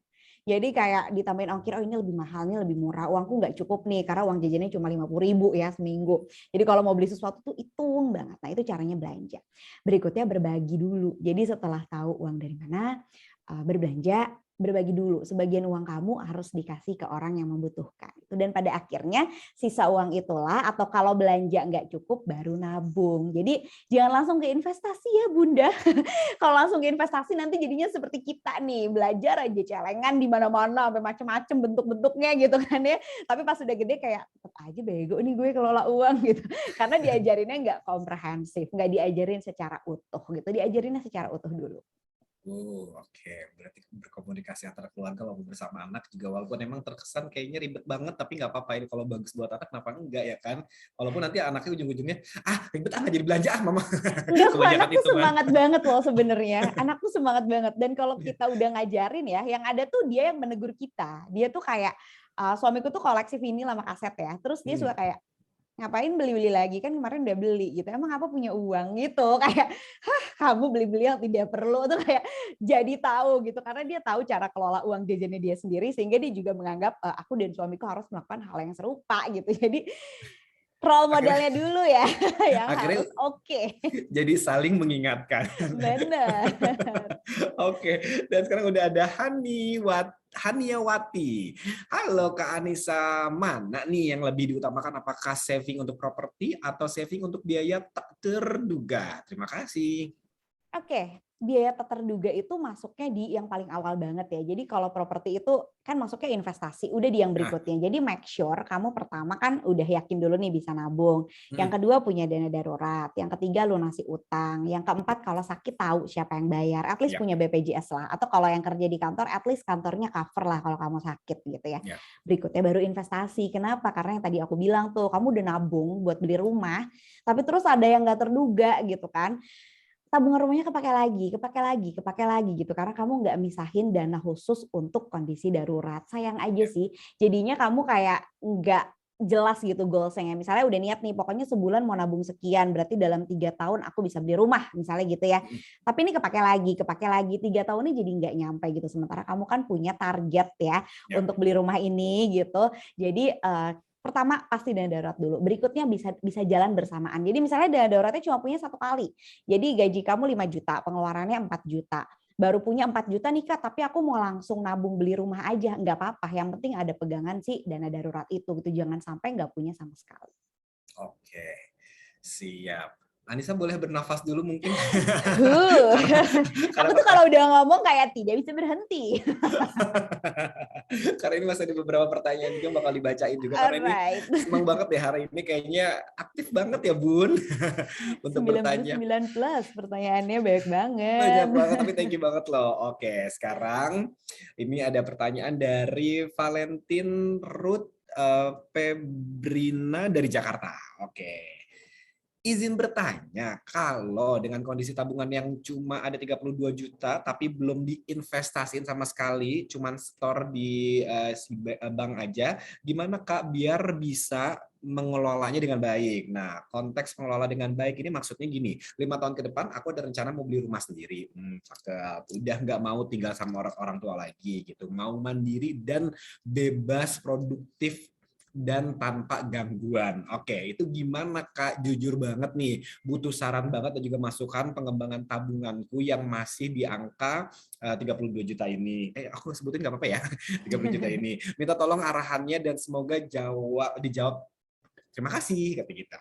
Jadi kayak ditambahin ongkir, oh ini lebih mahal, ini lebih murah, uangku nggak cukup nih karena uang jajannya cuma 50.000 ya seminggu. Jadi kalau mau beli sesuatu tuh hitung banget. Nah itu caranya belanja. Berikutnya berbagi dulu. Jadi setelah tahu uang dari mana, berbelanja, berbagi dulu. Sebagian uang kamu harus dikasih ke orang yang membutuhkan. Dan pada akhirnya sisa uang itulah, atau kalau belanja nggak cukup baru nabung. Jadi jangan langsung ke investasi ya Bunda. Kalau langsung ke investasi nanti jadinya seperti kita nih, belajar aja celengan di mana-mana sampai macam-macam bentuk-bentuknya gitu kan ya. Tapi pas udah gede kayak tetap aja bego nih gue kelola uang gitu. Karena diajarinnya nggak komprehensif, nggak diajarin secara utuh gitu. Diajarinnya secara utuh dulu. Oke. Berarti berkomunikasi antara keluarga walaupun bersama anak juga, walaupun emang terkesan kayaknya ribet banget, tapi nggak apa-apa, ini kalau bagus buat anak kenapa enggak ya kan? Walaupun nanti anaknya ujung-ujungnya, ribet nggak jadi belanja mama. Enggak kok, anak tuh Itu kan. semangat banget loh sebenarnya. Anak tuh semangat banget. Dan kalau kita udah ngajarin ya, yang ada tuh dia yang menegur kita. Dia tuh kayak, suamiku tuh koleksi vinil sama kaset ya. Terus dia suka kayak, ngapain beli-beli lagi, kan kemarin udah beli gitu, emang apa punya uang gitu, kayak kamu beli-beli yang tidak perlu, tuh kayak jadi tahu gitu, karena dia tahu cara kelola uang jajannya dia sendiri, sehingga dia juga menganggap aku dan suamiku harus melakukan hal yang serupa gitu. Jadi role modelnya dulu ya yang akhirnya harus oke. Jadi saling mengingatkan. Benar. Oke, dan sekarang udah ada Haniawati. Halo Kak Anissa, mana nih yang lebih diutamakan, apakah saving untuk properti atau saving untuk biaya tak terduga? Terima kasih. Oke, biaya tak terduga itu masuknya di yang paling awal banget ya. Jadi kalau properti itu kan masuknya investasi, udah di yang berikutnya. Jadi make sure kamu pertama kan udah yakin dulu nih bisa nabung. Yang kedua punya dana darurat. Yang ketiga lunasi utang. Yang keempat kalau sakit tahu siapa yang bayar. At least punya BPJS lah. Atau kalau yang kerja di kantor, at least kantornya cover lah kalau kamu sakit gitu ya. Berikutnya baru investasi. Kenapa? Karena yang tadi aku bilang tuh, kamu udah nabung buat beli rumah, tapi terus ada yang nggak terduga gitu kan. Tabungan rumahnya kepake lagi gitu, karena kamu nggak misahin dana khusus untuk kondisi darurat. Sayang aja sih, jadinya kamu kayak nggak jelas gitu goalsnya. Misalnya udah niat nih, pokoknya sebulan mau nabung sekian, berarti dalam 3 tahun aku bisa beli rumah, misalnya gitu ya. Tapi ini kepake lagi, 3 tahunnya jadi nggak nyampe gitu. Sementara kamu kan punya target ya untuk beli rumah ini gitu. Jadi pertama pasti dana darurat dulu. Berikutnya bisa jalan bersamaan. Jadi misalnya dana daruratnya cuma punya 1 kali. Jadi gaji kamu 5 juta, pengeluarannya 4 juta. baru punya 4 juta nih Kak, tapi aku mau langsung nabung beli rumah aja, nggak apa-apa. Yang penting ada pegangan sih dana darurat itu gitu. Jangan sampai nggak punya sama sekali. Oke, siap. Anissa boleh bernafas dulu mungkin. Aku tuh kalau udah ngomong kayak tidak bisa berhenti. Karena ini masih ada beberapa pertanyaan juga bakal dibacain juga. Karena ini senang banget ya hari ini, kayaknya aktif banget ya Bun. Untuk bertanya. 99 plus pertanyaannya banyak banget. Banyak banget, tapi thank you banget loh. Oke, sekarang ini ada pertanyaan dari Valentin Ruth Febrina dari Jakarta. Oke. Izin bertanya, kalau dengan kondisi tabungan yang cuma ada 32 juta tapi belum diinvestasiin sama sekali, cuman store di bank aja, gimana Kak biar bisa mengelolanya dengan baik? Nah, konteks mengelola dengan baik ini maksudnya gini, 5 tahun ke depan aku ada rencana mau beli rumah sendiri. Cakep. Udah nggak mau tinggal sama orang tua lagi gitu. Mau mandiri dan bebas produktif dan tanpa gangguan. Oke, itu gimana Kak? Jujur banget nih, butuh saran banget dan juga masukan pengembangan tabunganku yang masih di angka 32 juta ini. Aku sebutin nggak apa-apa ya, 30 juta ini. Minta tolong arahannya dan semoga dijawab. Terima kasih, kata kita.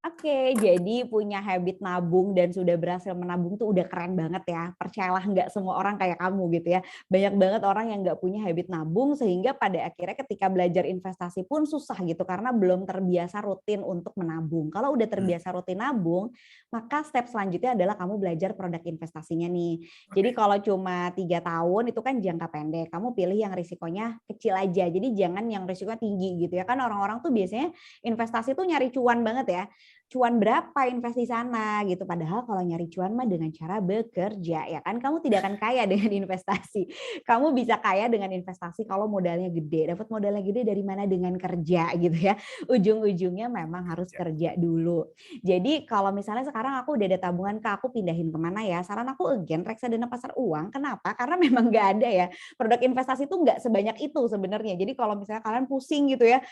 Oke, jadi punya habit nabung dan sudah berhasil menabung tuh udah keren banget ya. Percayalah nggak semua orang kayak kamu gitu ya. Banyak banget orang yang nggak punya habit nabung sehingga pada akhirnya ketika belajar investasi pun susah gitu karena belum terbiasa rutin untuk menabung. Kalau udah terbiasa rutin nabung, maka step selanjutnya adalah kamu belajar produk investasinya nih. Jadi kalau cuma 3 tahun itu kan jangka pendek. Kamu pilih yang risikonya kecil aja. Jadi jangan yang risikonya tinggi gitu ya. Kan orang-orang tuh biasanya investasi tuh nyari cuan banget ya. Cuan berapa investasi sana gitu. Padahal kalau nyari cuan mah dengan cara bekerja ya kan. Kamu tidak akan kaya dengan investasi. Kamu bisa kaya dengan investasi kalau modalnya gede. Dapat modalnya gede dari mana? Dengan kerja gitu ya. Ujung-ujungnya memang harus kerja dulu. Jadi kalau misalnya sekarang aku udah ada tabungan Kak, aku pindahin kemana ya? Saran aku again reksadana pasar uang. Kenapa? Karena memang nggak ada ya. Produk investasi itu nggak sebanyak itu sebenarnya. Jadi kalau misalnya kalian pusing gitu ya,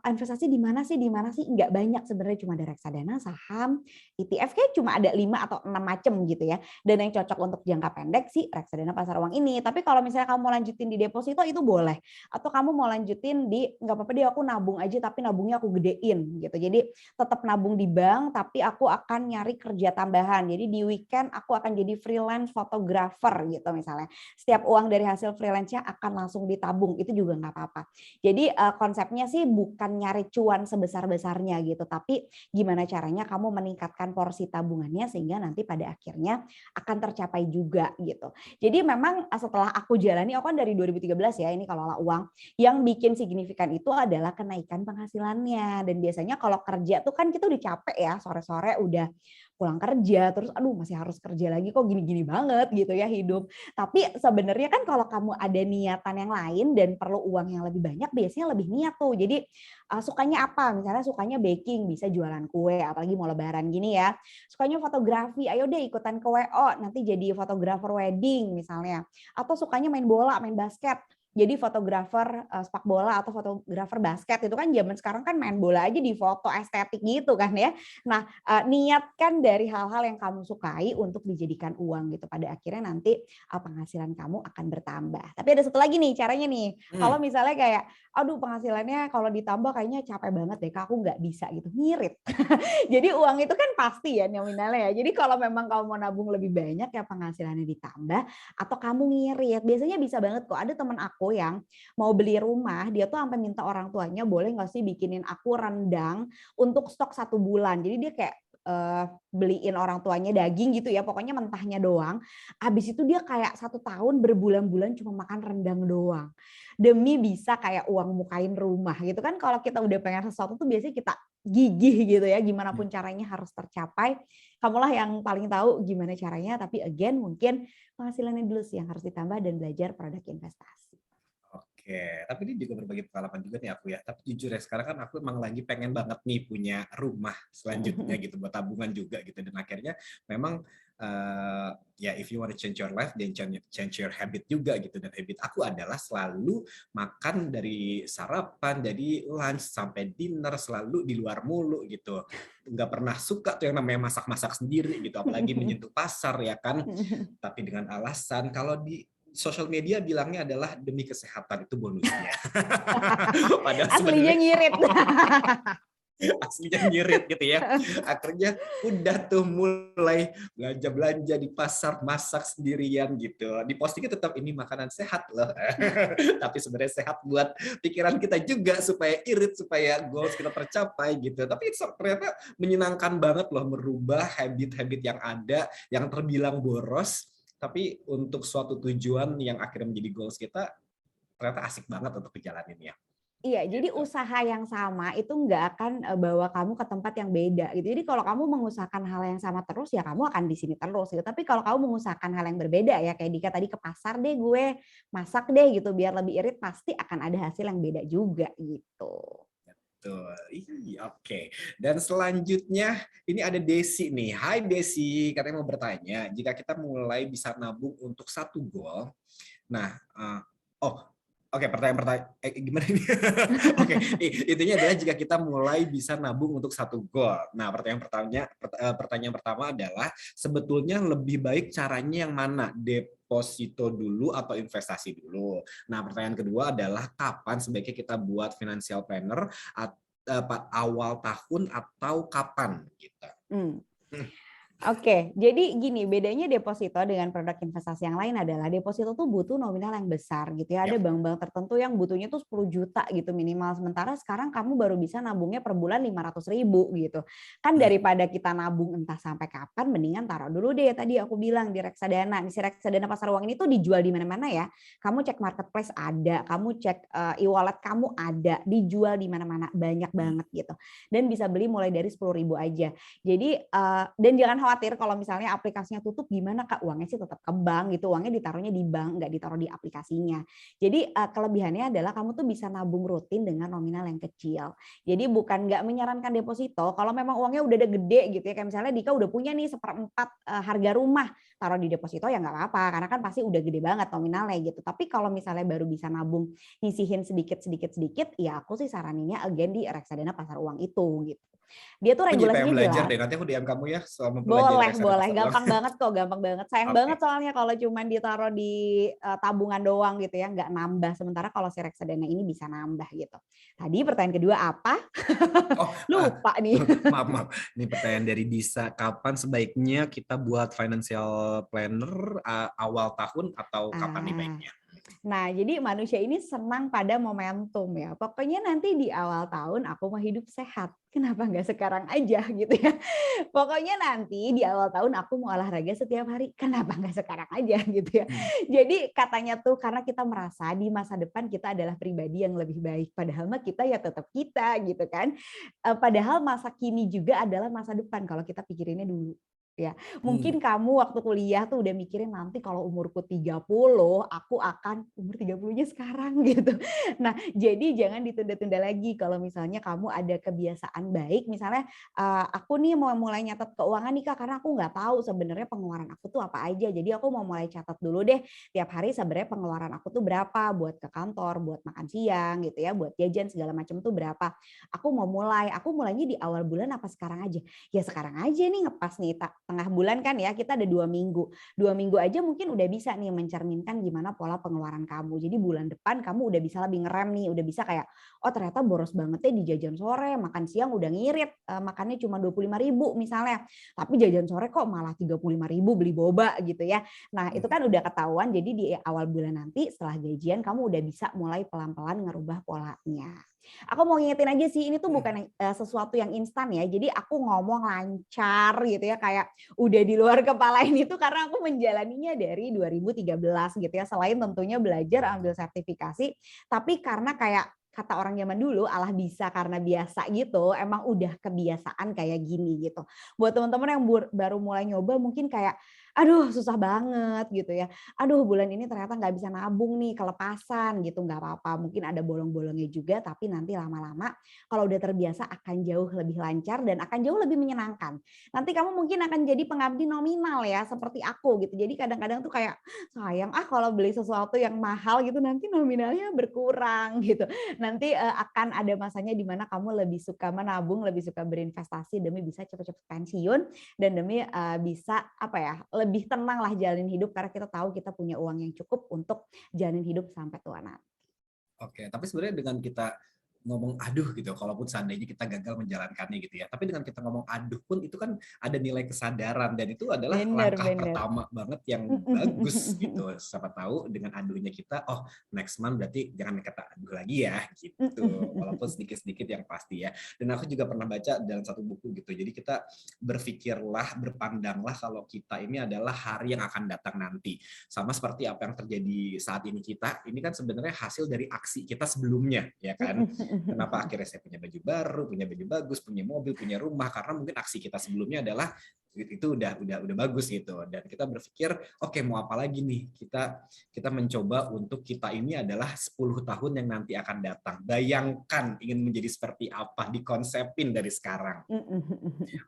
investasi di mana sih? Di mana sih? Nggak banyak sebenarnya, cuma ada reksadana, saham, ETF kayak cuma ada 5 atau 6 macam gitu ya. Dan yang cocok untuk jangka pendek sih reksadana pasar uang ini. Tapi kalau misalnya kamu mau lanjutin di deposito itu boleh. Atau kamu mau lanjutin di nggak apa-apa deh aku nabung aja tapi nabungnya aku gedein gitu. Jadi tetap nabung di bank tapi aku akan nyari kerja tambahan. Jadi di weekend aku akan jadi freelance photographer gitu misalnya. Setiap uang dari hasil freelance-nya akan langsung ditabung. Itu juga nggak apa-apa. Jadi konsepnya sih bukan nyari cuan sebesar-besarnya gitu. Tapi gimana caranya kamu meningkatkan porsi tabungannya sehingga nanti pada akhirnya akan tercapai juga gitu. Jadi memang setelah aku jalani, aku kan dari 2013 ya ini kelola uang, yang bikin signifikan itu adalah kenaikan penghasilannya. Dan biasanya kalau kerja tuh kan kita udah capek ya, sore-sore udah pulang kerja, terus aduh masih harus kerja lagi kok gini-gini banget gitu ya hidup. Tapi sebenarnya kan kalau kamu ada niatan yang lain dan perlu uang yang lebih banyak, biasanya lebih niat tuh. Jadi sukanya apa? Misalnya sukanya baking, bisa jualan kue, apalagi mau lebaran gini ya. Sukanya fotografi, ayo deh ikutan ke WO, nanti jadi fotografer wedding misalnya. Atau sukanya main bola, main basket. Jadi fotografer sepak bola atau fotografer basket itu kan zaman sekarang kan main bola aja di foto estetik gitu kan ya. Nah, niatkan dari hal-hal yang kamu sukai untuk dijadikan uang gitu. Pada akhirnya nanti penghasilan kamu akan bertambah. Tapi ada satu lagi nih caranya nih. Kalau misalnya kayak, aduh penghasilannya kalau ditambah kayaknya capek banget deh, Kak, aku nggak bisa gitu. Ngirit. Jadi uang itu kan pasti ya nominalnya ya. Jadi kalau memang kamu mau nabung lebih banyak ya penghasilannya ditambah atau kamu ngirit. Biasanya bisa banget kok. Ada teman aku yang mau beli rumah, dia tuh sampai minta orang tuanya boleh nggak sih bikinin aku rendang untuk stok 1 bulan. Jadi dia kayak beliin orang tuanya daging gitu ya, pokoknya mentahnya doang. Habis itu dia kayak 1 tahun berbulan-bulan cuma makan rendang doang. Demi bisa kayak uang mukain rumah gitu kan. Kalau kita udah pengen sesuatu tuh biasanya kita gigih gitu ya, gimana pun caranya harus tercapai. Kamulah yang paling tahu gimana caranya, tapi again mungkin penghasilannya dulu sih yang harus ditambah dan belajar produk investasi. Oke, tapi ini juga berbagi pengalaman juga nih aku ya. Tapi jujur ya, sekarang kan aku emang lagi pengen banget nih punya rumah selanjutnya gitu, buat tabungan juga gitu. Dan akhirnya memang ya if you want to change your life, then change your habit juga gitu. Dan habit aku adalah selalu makan dari sarapan, dari lunch sampai dinner selalu di luar mulu gitu. Nggak pernah suka tuh yang namanya masak-masak sendiri gitu, apalagi menyentuh pasar ya kan. Tapi dengan alasan kalau di sosial media bilangnya adalah demi kesehatan, itu bonusnya. Padahal Aslinya sebenarnya ngirit. aslinya ngirit gitu ya. Akhirnya udah tuh mulai belanja-belanja di pasar, masak sendirian gitu. Di postingnya tetap ini makanan sehat loh. Tapi sebenarnya sehat buat pikiran kita juga supaya irit, supaya goals kita tercapai gitu. Tapi ternyata menyenangkan banget loh merubah habit-habit yang ada, yang terbilang boros, tapi untuk suatu tujuan yang akhirnya menjadi goals kita, ternyata asik banget untuk dijalanin ya. Iya, jadi Gitu. usaha yang sama itu nggak akan bawa kamu ke tempat yang beda gitu. Jadi kalau kamu mengusahakan hal yang sama terus ya kamu akan di sini terus gitu. Tapi kalau kamu mengusahakan hal yang berbeda ya kayak Dika tadi ke pasar deh gue masak deh gitu biar lebih irit pasti akan ada hasil yang beda juga gitu. Tuh, oke. Dan selanjutnya ini ada Desi nih. Hai Desi, katanya mau bertanya, jika kita mulai bisa nabung untuk satu goal, nah, oke, pertanyaan gimana ini? Oke, intinya adalah jika kita mulai bisa nabung untuk satu goal. Nah, pertanyaan pertama adalah sebetulnya lebih baik caranya yang mana? Deposito dulu atau investasi dulu? Nah, pertanyaan kedua adalah kapan sebaiknya kita buat financial planner awal tahun atau kapan gitu. Oke, jadi gini, bedanya deposito dengan produk investasi yang lain adalah deposito tuh butuh nominal yang besar gitu ya. Ada bank-bank tertentu yang butuhnya tuh 10 juta gitu minimal. Sementara sekarang kamu baru bisa nabungnya per bulan 500.000 gitu. Kan daripada kita nabung entah sampai kapan, mendingan taruh dulu deh tadi aku bilang di reksadana. Di reksadana pasar uang ini tuh dijual di mana-mana ya. Kamu cek marketplace ada, kamu cek e-wallet kamu ada, dijual di mana-mana banyak banget gitu. Dan bisa beli mulai dari 10.000 aja. Jadi dan jangan khawatir kalau misalnya aplikasinya tutup gimana Kak, uangnya sih tetap ke bank gitu, uangnya ditaruhnya di bank, nggak ditaruh di aplikasinya. Jadi kelebihannya adalah kamu tuh bisa nabung rutin dengan nominal yang kecil. Jadi bukan nggak menyarankan deposito, kalau memang uangnya udah gede gitu ya, kayak misalnya Dika udah punya nih 1/4 harga rumah, taruh di deposito ya nggak apa-apa, karena kan pasti udah gede banget nominalnya gitu. Tapi kalau misalnya baru bisa nabung, nyisihin sedikit, ya aku sih saraninnya again di reksadana pasar uang itu gitu. Dia tuh Aku jadi pengen regulasinya belajar jelas. deh, nanti aku DM kamu ya selama belajar Boleh, reksadana boleh. pasar uang. Gampang banget kok, gampang banget. Sayang banget soalnya kalau cuman ditaruh di tabungan doang gitu ya, nggak nambah. Sementara kalau si reksadana ini bisa nambah gitu. Tadi pertanyaan kedua apa? Lupa nih. Maaf. Ini pertanyaan dari Disa. Kapan sebaiknya kita buat financial planner awal tahun atau kapan nih baiknya? Nah, jadi manusia ini senang pada momentum ya. Pokoknya nanti di awal tahun aku mau hidup sehat. Kenapa nggak sekarang aja gitu ya. Pokoknya nanti di awal tahun aku mau olahraga setiap hari. Kenapa nggak sekarang aja gitu ya. Jadi katanya tuh karena kita merasa di masa depan kita adalah pribadi yang lebih baik. Padahal mah kita ya tetap kita gitu kan. Padahal masa kini juga adalah masa depan kalau kita pikirinnya dulu. Ya, mungkin kamu waktu kuliah tuh udah mikirin nanti kalau umurku 30, aku akan umur 30-nya sekarang gitu. Nah, jadi jangan ditunda-tunda lagi kalau misalnya kamu ada kebiasaan baik, misalnya aku nih mau mulai nyatet keuangan nih Kak, karena aku nggak tahu sebenarnya pengeluaran aku tuh apa aja. Jadi aku mau mulai catat dulu deh tiap hari sebenarnya pengeluaran aku tuh berapa buat ke kantor, buat makan siang gitu ya, buat jajan segala macam tuh berapa. Aku mulainya di awal bulan apa sekarang aja? Ya sekarang aja nih ngepas nih tengah bulan kan ya, kita ada 2 minggu. 2 minggu aja mungkin udah bisa nih mencerminkan gimana pola pengeluaran kamu. Jadi bulan depan kamu udah bisa lebih ngerem nih, udah bisa kayak, oh ternyata boros banget ya di jajan sore, makan siang udah ngirit, makannya cuma 25.000 misalnya. Tapi jajan sore kok malah 35.000 beli boba gitu ya. Nah itu kan udah ketahuan, jadi di awal bulan nanti setelah gajian kamu udah bisa mulai pelan-pelan ngerubah polanya. Aku mau ngingetin aja sih, ini tuh bukan sesuatu yang instan ya. Jadi aku ngomong lancar gitu ya, kayak udah di luar kepala ini tuh karena aku menjalaninya dari 2013 gitu ya. Selain tentunya belajar ambil sertifikasi, tapi karena kayak kata orang zaman dulu, Allah bisa karena biasa gitu, emang udah kebiasaan kayak gini gitu. Buat teman-teman yang baru mulai nyoba mungkin kayak, aduh susah banget gitu ya. Aduh bulan ini ternyata nggak bisa nabung nih, kelepasan gitu, nggak apa-apa. Mungkin ada bolong-bolongnya juga, tapi nanti lama-lama kalau udah terbiasa akan jauh lebih lancar dan akan jauh lebih menyenangkan. Nanti kamu mungkin akan jadi pengabdi nominal ya, seperti aku gitu. Jadi kadang-kadang tuh kayak, sayang kalau beli sesuatu yang mahal gitu, nanti nominalnya berkurang gitu. Nanti akan ada masanya di mana kamu lebih suka menabung, lebih suka berinvestasi demi bisa cepat-cepat pensiun dan demi bisa lebih tenang lah jalanin hidup karena kita tahu kita punya uang yang cukup untuk jalanin hidup sampai tua nanti. Oke, tapi sebenarnya dengan kita ngomong aduh gitu, kalaupun seandainya kita gagal menjalankannya gitu ya. Tapi dengan kita ngomong aduh pun itu kan ada nilai kesadaran dan itu adalah Bener, langkah bener. pertama banget yang bagus gitu. Siapa tahu dengan aduhnya kita, oh next month berarti jangan kata aduh lagi ya gitu. Walaupun sedikit-sedikit yang pasti ya. Dan aku juga pernah baca dalam satu buku gitu. Jadi kita berpandanglah kalau kita ini adalah hari yang akan datang nanti. Sama seperti apa yang terjadi saat ini kita, ini kan sebenarnya hasil dari aksi kita sebelumnya, ya kan? Kenapa akhirnya saya punya baju baru, punya baju bagus, punya mobil, punya rumah, karena mungkin aksi kita sebelumnya adalah itu udah bagus gitu, dan kita berpikir oke, mau apa lagi nih, kita mencoba untuk kita ini adalah 10 tahun yang nanti akan datang. Bayangkan ingin menjadi seperti apa, dikonsepin dari sekarang.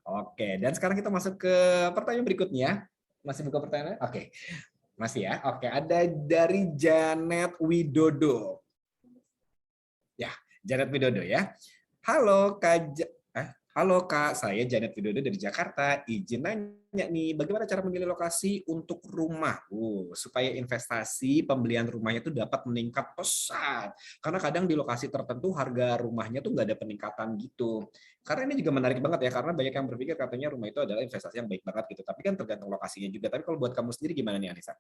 Oke, dan sekarang kita masuk ke pertanyaan berikutnya. Masih buka pertanyaan? Oke. Masih ya. Oke, ada dari Janet Widodo. Ya, Janet Widodo ya. Halo Halo Kak, saya Janet Widodo dari Jakarta. Izin nanya nih, bagaimana cara memilih lokasi untuk rumah? Supaya investasi pembelian rumahnya itu dapat meningkat pesat. Karena kadang di lokasi tertentu harga rumahnya tuh nggak ada peningkatan gitu. Karena ini juga menarik banget ya, karena banyak yang berpikir katanya rumah itu adalah investasi yang baik banget gitu. Tapi kan tergantung lokasinya juga. Tapi kalau buat kamu sendiri gimana nih, Anissa?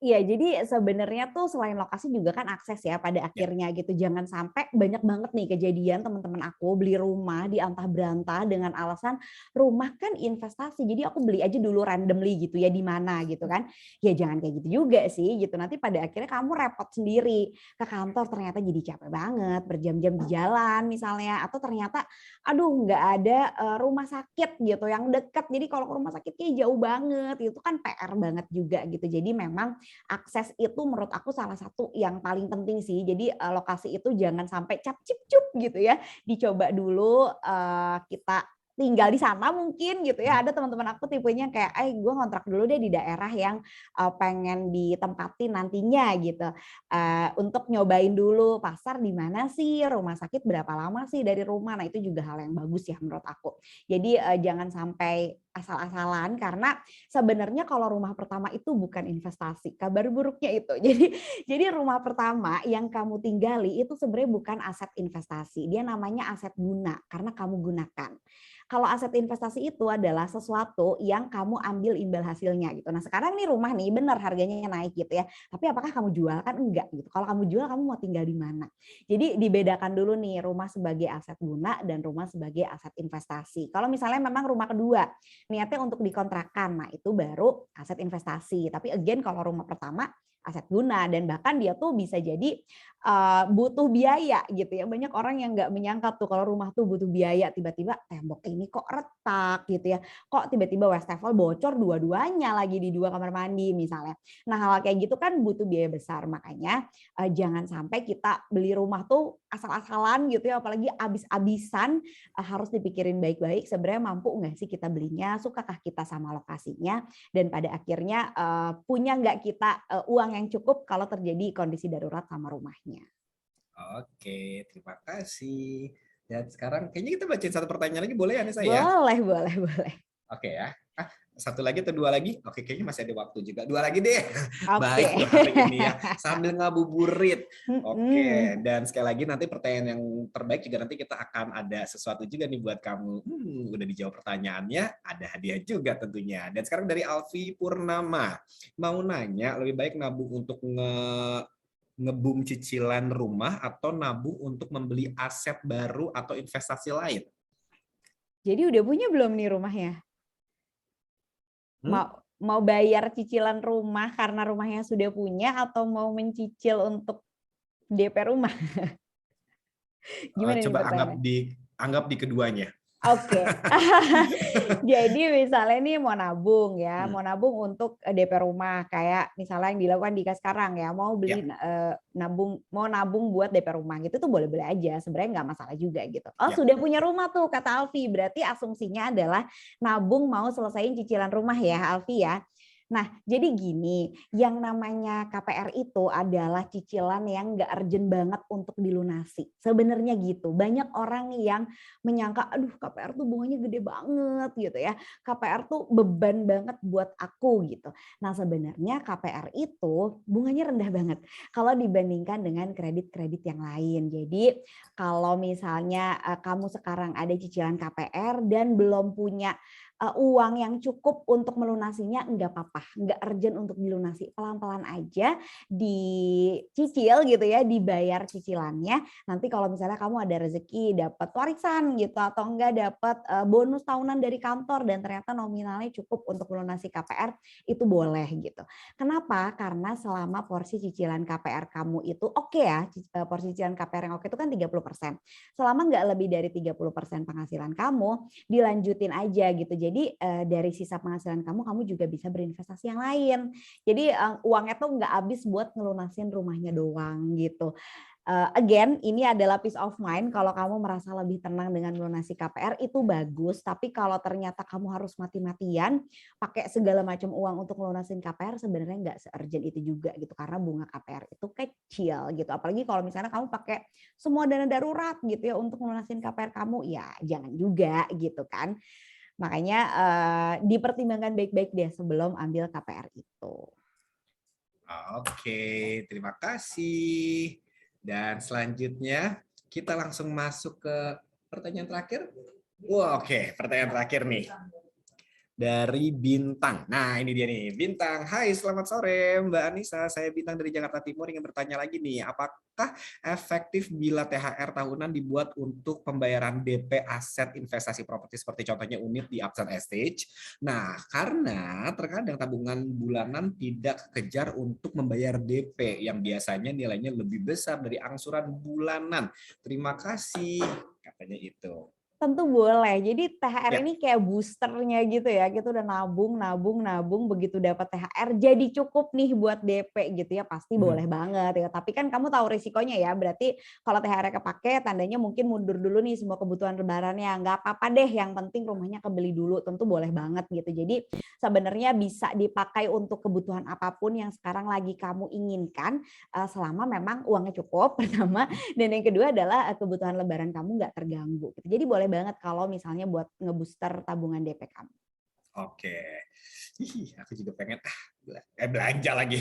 Iya, jadi sebenarnya tuh selain lokasi juga kan akses ya pada akhirnya gitu. Jangan sampai banyak banget nih kejadian teman-teman aku beli rumah di antah-berantah dengan alasan rumah kan investasi. Jadi aku beli aja dulu randomly gitu ya di mana gitu kan. Ya jangan kayak gitu juga sih gitu. Nanti pada akhirnya kamu repot sendiri. Ke kantor ternyata jadi capek banget, berjam-jam di jalan misalnya, atau ternyata aduh nggak ada rumah sakit gitu yang dekat. Jadi kalau ke rumah sakit kayak jauh banget, itu kan PR banget juga gitu. Jadi memang akses itu menurut aku salah satu yang paling penting sih. Jadi lokasi itu jangan sampai cap cip cup gitu ya. Dicoba dulu kita tinggal di sana mungkin gitu ya. Ada teman-teman aku tipenya kayak, gue ngontrak dulu deh di daerah yang pengen ditempatin nantinya gitu. Untuk nyobain dulu pasar di mana sih, rumah sakit berapa lama sih dari rumah. Nah itu juga hal yang bagus ya menurut aku. Jadi jangan sampai asal-asalan karena sebenarnya kalau rumah pertama itu bukan investasi. Kabar buruknya itu. Jadi rumah pertama yang kamu tinggali itu sebenarnya bukan aset investasi. Dia namanya aset guna karena kamu gunakan. Kalau aset investasi itu adalah sesuatu yang kamu ambil imbal hasilnya gitu. Nah, sekarang nih rumah nih benar harganya naik gitu ya. Tapi apakah kamu jual? Kan enggak gitu. Kalau kamu jual kamu mau tinggal di mana? Jadi dibedakan dulu nih rumah sebagai aset guna dan rumah sebagai aset investasi. Kalau misalnya memang rumah kedua niatnya untuk dikontrakan, nah itu baru aset investasi. Tapi again kalau rumah pertama aset guna dan bahkan dia tuh bisa jadi butuh biaya gitu ya. Banyak orang yang nggak menyangka tuh kalau rumah tuh butuh biaya, tiba-tiba tembok ini kok retak gitu ya. Kok tiba-tiba wastafel bocor dua-duanya lagi di 2 kamar mandi misalnya. Nah, hal kayak gitu kan butuh biaya besar. Makanya jangan sampai kita beli rumah tuh asal-asalan gitu ya, apalagi abis-abisan. Harus dipikirin baik-baik sebenarnya mampu nggak sih kita belinya, sukakah kita sama lokasinya, dan pada akhirnya punya nggak kita uang yang cukup kalau terjadi kondisi darurat sama rumahnya. Oke, terima kasih. Dan sekarang kayaknya kita bacain satu pertanyaan lagi, boleh ya Anissa ya? Boleh. Oke ya. Satu lagi atau 2 lagi? Oke, kayaknya masih ada waktu juga. 2 lagi deh. Oke. Baik hari ini ya. Sambil ngabuburit. Oke, dan sekali lagi nanti pertanyaan yang terbaik juga nanti kita akan ada sesuatu juga nih buat kamu. Udah dijawab pertanyaannya, ada hadiah juga tentunya. Dan sekarang dari Alfi Purnama. Mau nanya, lebih baik nabung untuk ngebum cicilan rumah atau nabung untuk membeli aset baru atau investasi lain? Jadi udah punya belum nih rumahnya? Mau bayar cicilan rumah karena rumahnya sudah punya atau mau mencicil untuk DP rumah? Gimana nih Coba pertanyaannya? anggap di keduanya. Oke. Jadi misalnya nih mau nabung ya, Hmm, mau nabung untuk DP rumah kayak misalnya yang dilakukan Dika sekarang ya, mau ya, beli mau nabung buat DP rumah gitu tuh boleh-boleh aja, sebenarnya nggak masalah juga gitu. Oh, ya. sudah punya rumah tuh kata Alfi, berarti asumsinya adalah nabung mau selesaiin cicilan rumah ya, Alfi ya. Nah, jadi gini, yang namanya KPR itu adalah cicilan yang nggak urgent banget untuk dilunasi. Sebenarnya gitu. Banyak orang yang menyangka, aduh KPR tuh bunganya gede banget gitu ya. KPR tuh beban banget buat aku gitu. Nah sebenarnya KPR itu bunganya rendah banget kalau dibandingkan dengan kredit-kredit yang lain. Jadi kalau misalnya kamu sekarang ada cicilan KPR dan belum punya uang yang cukup untuk melunasinya, enggak apa-apa, enggak urgent untuk dilunasi. Pelan-pelan aja dicicil gitu ya, dibayar cicilannya. Nanti kalau misalnya kamu ada rezeki dapat warisan gitu atau enggak dapat bonus tahunan dari kantor dan ternyata nominalnya cukup untuk melunasi KPR, itu boleh gitu. Kenapa? Karena selama porsi cicilan KPR kamu itu oke ya, porsi cicilan KPR yang oke itu kan 30%. Selama enggak lebih dari 30% penghasilan kamu, dilanjutin aja gitu. Jadi dari sisa penghasilan kamu juga bisa berinvestasi yang lain. Jadi uangnya tuh nggak habis buat ngelunasin rumahnya doang gitu. Again, ini adalah peace of mind. Kalau kamu merasa lebih tenang dengan melunasi KPR itu bagus. Tapi kalau ternyata kamu harus mati-matian pakai segala macam uang untuk melunasin KPR, sebenarnya nggak se-urgent itu juga gitu. Karena bunga KPR itu kecil gitu. Apalagi kalau misalnya kamu pakai semua dana darurat gitu ya untuk melunasin KPR kamu, ya jangan juga gitu kan. Makanya dipertimbangkan baik-baik deh sebelum ambil KPR itu. Oke, terima kasih. Dan selanjutnya kita langsung masuk ke pertanyaan terakhir. Wah, oke, pertanyaan terakhir nih dari Bintang. Nah, ini dia nih, Bintang. Hai, selamat sore Mbak Anissa. Saya Bintang dari Jakarta Timur ingin bertanya lagi nih, apakah efektif bila THR tahunan dibuat untuk pembayaran DP aset investasi properti seperti contohnya unit di Uptown Estate? Nah, karena terkadang tabungan bulanan tidak kejar untuk membayar DP yang biasanya nilainya lebih besar dari angsuran bulanan. Terima kasih, katanya itu. Tentu boleh. Jadi THR Ya. ini kayak boosternya gitu ya. Kita udah nabung, nabung, nabung. Begitu dapat THR jadi cukup nih buat DP gitu ya. Pasti boleh banget ya. Tapi kan kamu tahu risikonya ya. Berarti kalau THR kepake tandanya mungkin mundur dulu nih semua kebutuhan lebarannya. Nggak apa-apa deh. Yang penting rumahnya kebeli dulu. Tentu boleh banget gitu. Jadi sebenarnya bisa dipakai untuk kebutuhan apapun yang sekarang lagi kamu inginkan. Selama memang uangnya cukup pertama. Dan yang kedua adalah kebutuhan lebaran kamu nggak terganggu. Jadi boleh banget kalau misalnya buat ngebooster tabungan DP kamu. Oke. Aku juga pengen belanja lagi.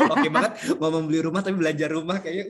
Oke banget mau membeli rumah tapi belanja rumah kayaknya.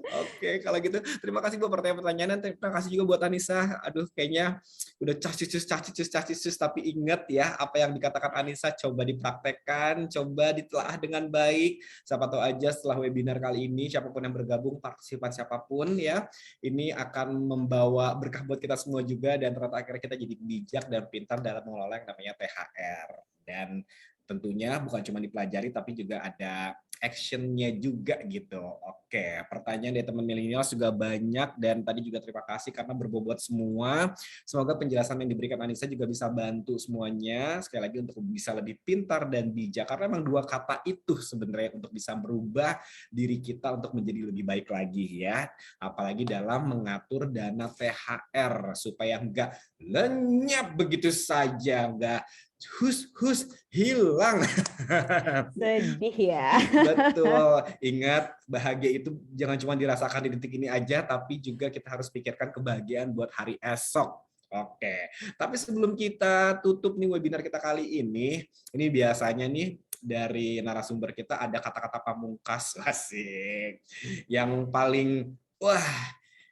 Oke, kalau gitu terima kasih buat pertanyaan-pertanyaan. Terima kasih juga buat Anissa. Aduh, kayaknya udah cacicus, tapi ingat ya apa yang dikatakan Anissa, coba dipraktekkan, coba ditelaah dengan baik. Siapa tahu aja setelah webinar kali ini, siapapun yang bergabung, partisipan siapapun ya, ini akan membawa berkah buat kita semua juga dan ternyata akhirnya kita jadi bijak dan pintar dalam mengelola yang namanya THR. Dan tentunya bukan cuma dipelajari tapi juga ada action-nya juga gitu. Oke, pertanyaan dari teman milenial juga banyak dan tadi juga terima kasih karena berbobot semua. Semoga penjelasan yang diberikan Anissa juga bisa bantu semuanya sekali lagi untuk bisa lebih pintar dan bijak karena memang dua kata itu sebenarnya untuk bisa merubah diri kita untuk menjadi lebih baik lagi ya. Apalagi dalam mengatur dana THR supaya enggak lenyap begitu saja, enggak hus hilang. Sedih ya. Betul. Ingat, bahagia itu jangan cuma dirasakan di detik ini aja, tapi juga kita harus pikirkan kebahagiaan buat hari esok. Oke. Tapi sebelum kita tutup nih webinar kita kali ini biasanya nih dari narasumber kita ada kata-kata pamungkas, asik. Yang paling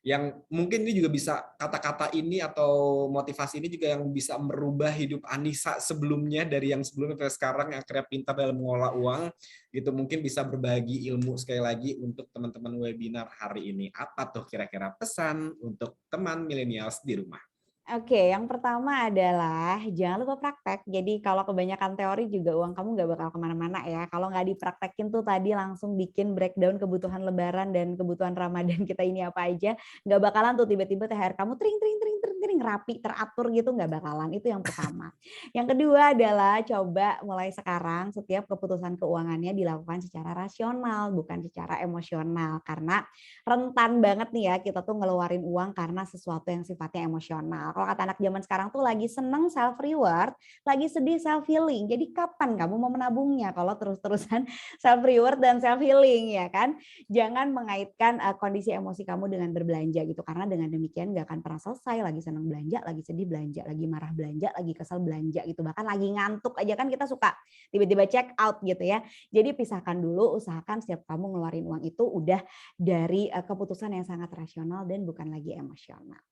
yang mungkin ini juga bisa kata-kata ini atau motivasi ini juga yang bisa merubah hidup Anissa sebelumnya dari yang sebelumnya sampai sekarang yang akhirnya pintar dalam mengelola uang gitu, mungkin bisa berbagi ilmu sekali lagi untuk teman-teman webinar hari ini. Apa tuh kira-kira pesan untuk teman milenials di rumah? Oke, yang pertama adalah jangan lupa praktek. Jadi kalau kebanyakan teori juga uang kamu nggak bakal kemana-mana ya. Kalau nggak dipraktekin tuh tadi langsung bikin breakdown kebutuhan Lebaran dan kebutuhan Ramadan kita ini apa aja, nggak bakalan tuh tiba-tiba THR kamu tring tring tring tring tring rapi teratur gitu, nggak bakalan. Itu yang pertama. Yang kedua adalah coba mulai sekarang setiap keputusan keuangannya dilakukan secara rasional bukan secara emosional, karena rentan banget nih ya kita tuh ngeluarin uang karena sesuatu yang sifatnya emosional. Kalau kata anak zaman sekarang tuh lagi seneng self reward, lagi sedih self healing. Jadi kapan kamu mau menabungnya kalau terus-terusan self reward dan self healing ya kan? Jangan mengaitkan kondisi emosi kamu dengan berbelanja gitu, karena dengan demikian nggak akan pernah selesai. Lagi seneng belanja, lagi sedih belanja, lagi marah belanja, lagi kesel belanja gitu. Bahkan lagi ngantuk aja kan kita suka tiba-tiba check out gitu ya. Jadi pisahkan dulu, usahakan setiap kamu ngeluarin uang itu udah dari keputusan yang sangat rasional dan bukan lagi emosional.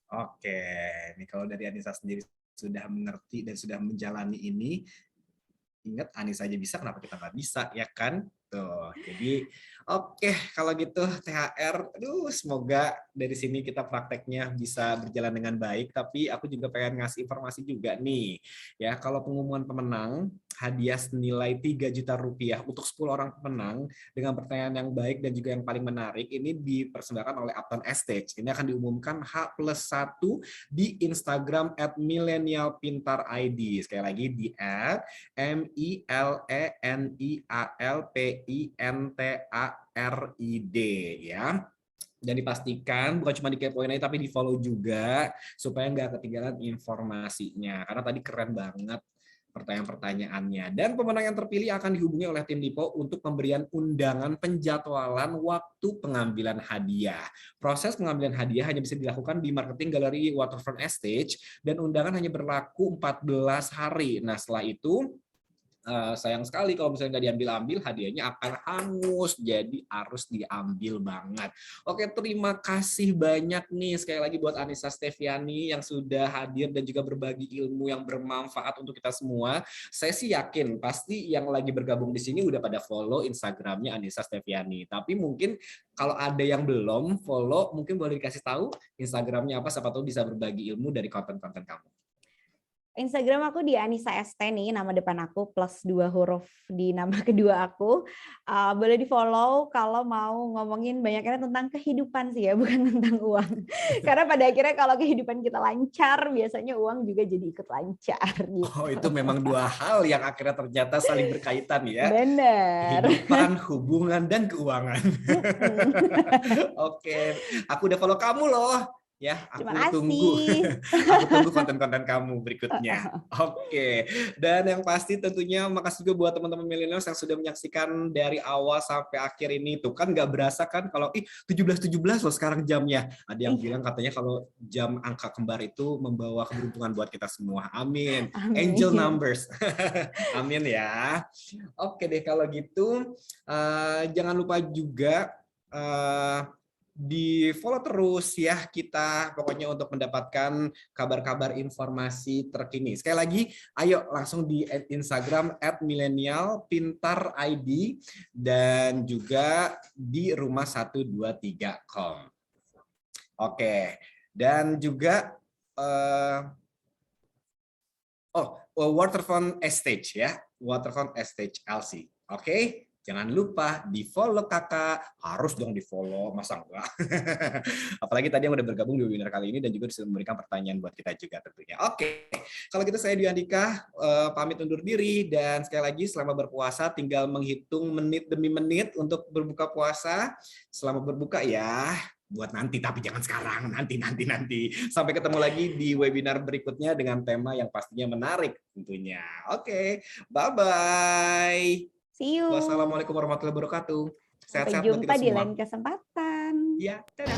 Oke, ini kalau dari Anissa sendiri sudah mengerti dan sudah menjalani ini, ingat Anissa aja bisa, kenapa kita nggak bisa, ya kan? Tuh, jadi oke, kalau gitu THR, aduh semoga dari sini kita prakteknya bisa berjalan dengan baik, tapi aku juga pengen ngasih informasi juga nih, ya kalau pengumuman pemenang, hadiah senilai 3 juta rupiah untuk 10 orang pemenang dengan pertanyaan yang baik dan juga yang paling menarik, ini dipersembahkan oleh Uptown Estate. Ini akan diumumkan H+1 di Instagram @milenialpintarid. Sekali lagi di @milenialpintarid ya. Dan dipastikan bukan cuma dikepoin aja tapi di follow juga supaya nggak ketinggalan informasinya, karena tadi keren banget pertanyaan-pertanyaannya. Dan pemenang yang terpilih akan dihubungi oleh tim Dipo untuk pemberian undangan penjadwalan waktu pengambilan hadiah. Proses pengambilan hadiah hanya bisa dilakukan di marketing galeri Waterfront Estate dan undangan hanya berlaku 14 hari. Nah, setelah itu sayang sekali kalau misalnya nggak diambil-ambil, hadiahnya akan hangus, jadi harus diambil banget. Oke, terima kasih banyak nih sekali lagi buat Anissa Steviani yang sudah hadir dan juga berbagi ilmu yang bermanfaat untuk kita semua. Saya sih yakin pasti yang lagi bergabung di sini udah pada follow Instagramnya Anissa Steviani. Tapi mungkin kalau ada yang belum follow, mungkin boleh dikasih tahu Instagramnya apa, siapa tahu bisa berbagi ilmu dari konten-konten kamu. Instagram aku di Anissa ST nih, nama depan aku plus 2 huruf di nama kedua aku. Boleh di follow kalau mau ngomongin banyaknya tentang kehidupan sih ya, bukan tentang uang. Karena pada akhirnya kalau kehidupan kita lancar, biasanya uang juga jadi ikut lancar. Gitu. Oh, itu memang dua hal yang akhirnya ternyata saling berkaitan ya. Benar. Kehidupan, hubungan, dan keuangan. Oke, aku udah follow kamu loh. Ya, aku tunggu konten-konten kamu berikutnya. Oke. Dan yang pasti tentunya makasih juga buat teman-teman millennials yang sudah menyaksikan dari awal sampai akhir ini. Tuh kan nggak berasa kan kalau 17 loh sekarang jamnya. Ada yang bilang katanya kalau jam angka kembar itu membawa keberuntungan buat kita semua. Amin. Angel numbers. Amin ya. Oke deh kalau gitu jangan lupa juga di follow terus ya kita pokoknya untuk mendapatkan kabar-kabar informasi terkini. Sekali lagi, ayo langsung di Instagram @milenialpintarid dan juga di rumah123.com. Oke, dan juga Waterfront Estate ya, Waterfront Estate LC. Oke. Jangan lupa di follow kakak, harus dong di follow, masa enggak? Apalagi tadi yang udah bergabung di webinar kali ini dan juga sudah memberikan pertanyaan buat kita juga tentunya. Oke, kalau gitu saya Dwi Andika pamit undur diri dan sekali lagi selama berpuasa tinggal menghitung menit demi menit untuk berbuka puasa. Selamat berbuka ya. Buat nanti, tapi jangan sekarang, nanti. Sampai ketemu lagi di webinar berikutnya dengan tema yang pastinya menarik tentunya. Oke, bye-bye. See you. Wassalamualaikum warahmatullahi wabarakatuh. Sehat-sehat buat kita semua. Sampai jumpa di lain kesempatan. Ya, dadah.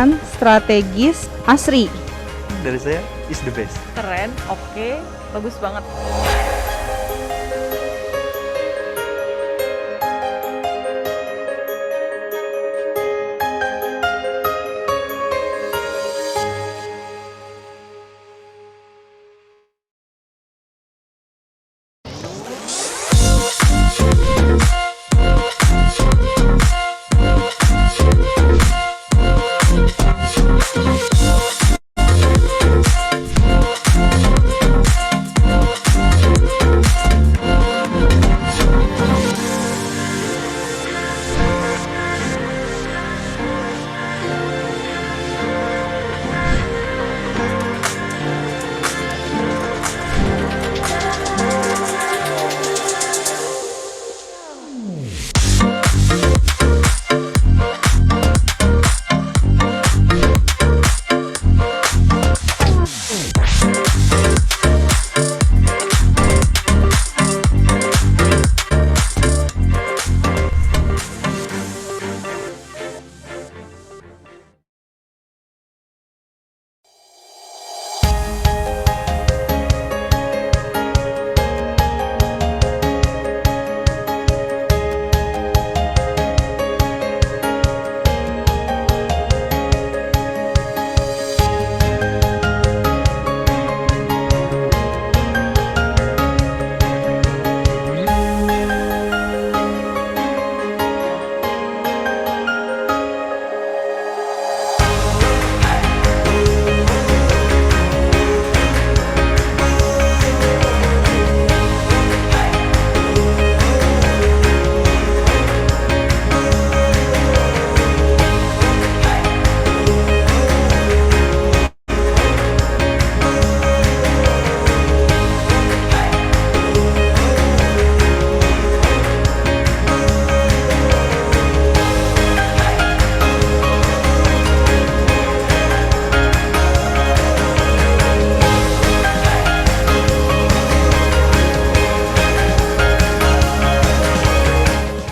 Aman, strategis, asri. Dari saya is the best. Keren, oke, bagus banget.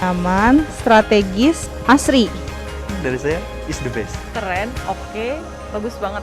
Aman, strategis, asri. Dari saya is the best. Keren, oke, bagus banget.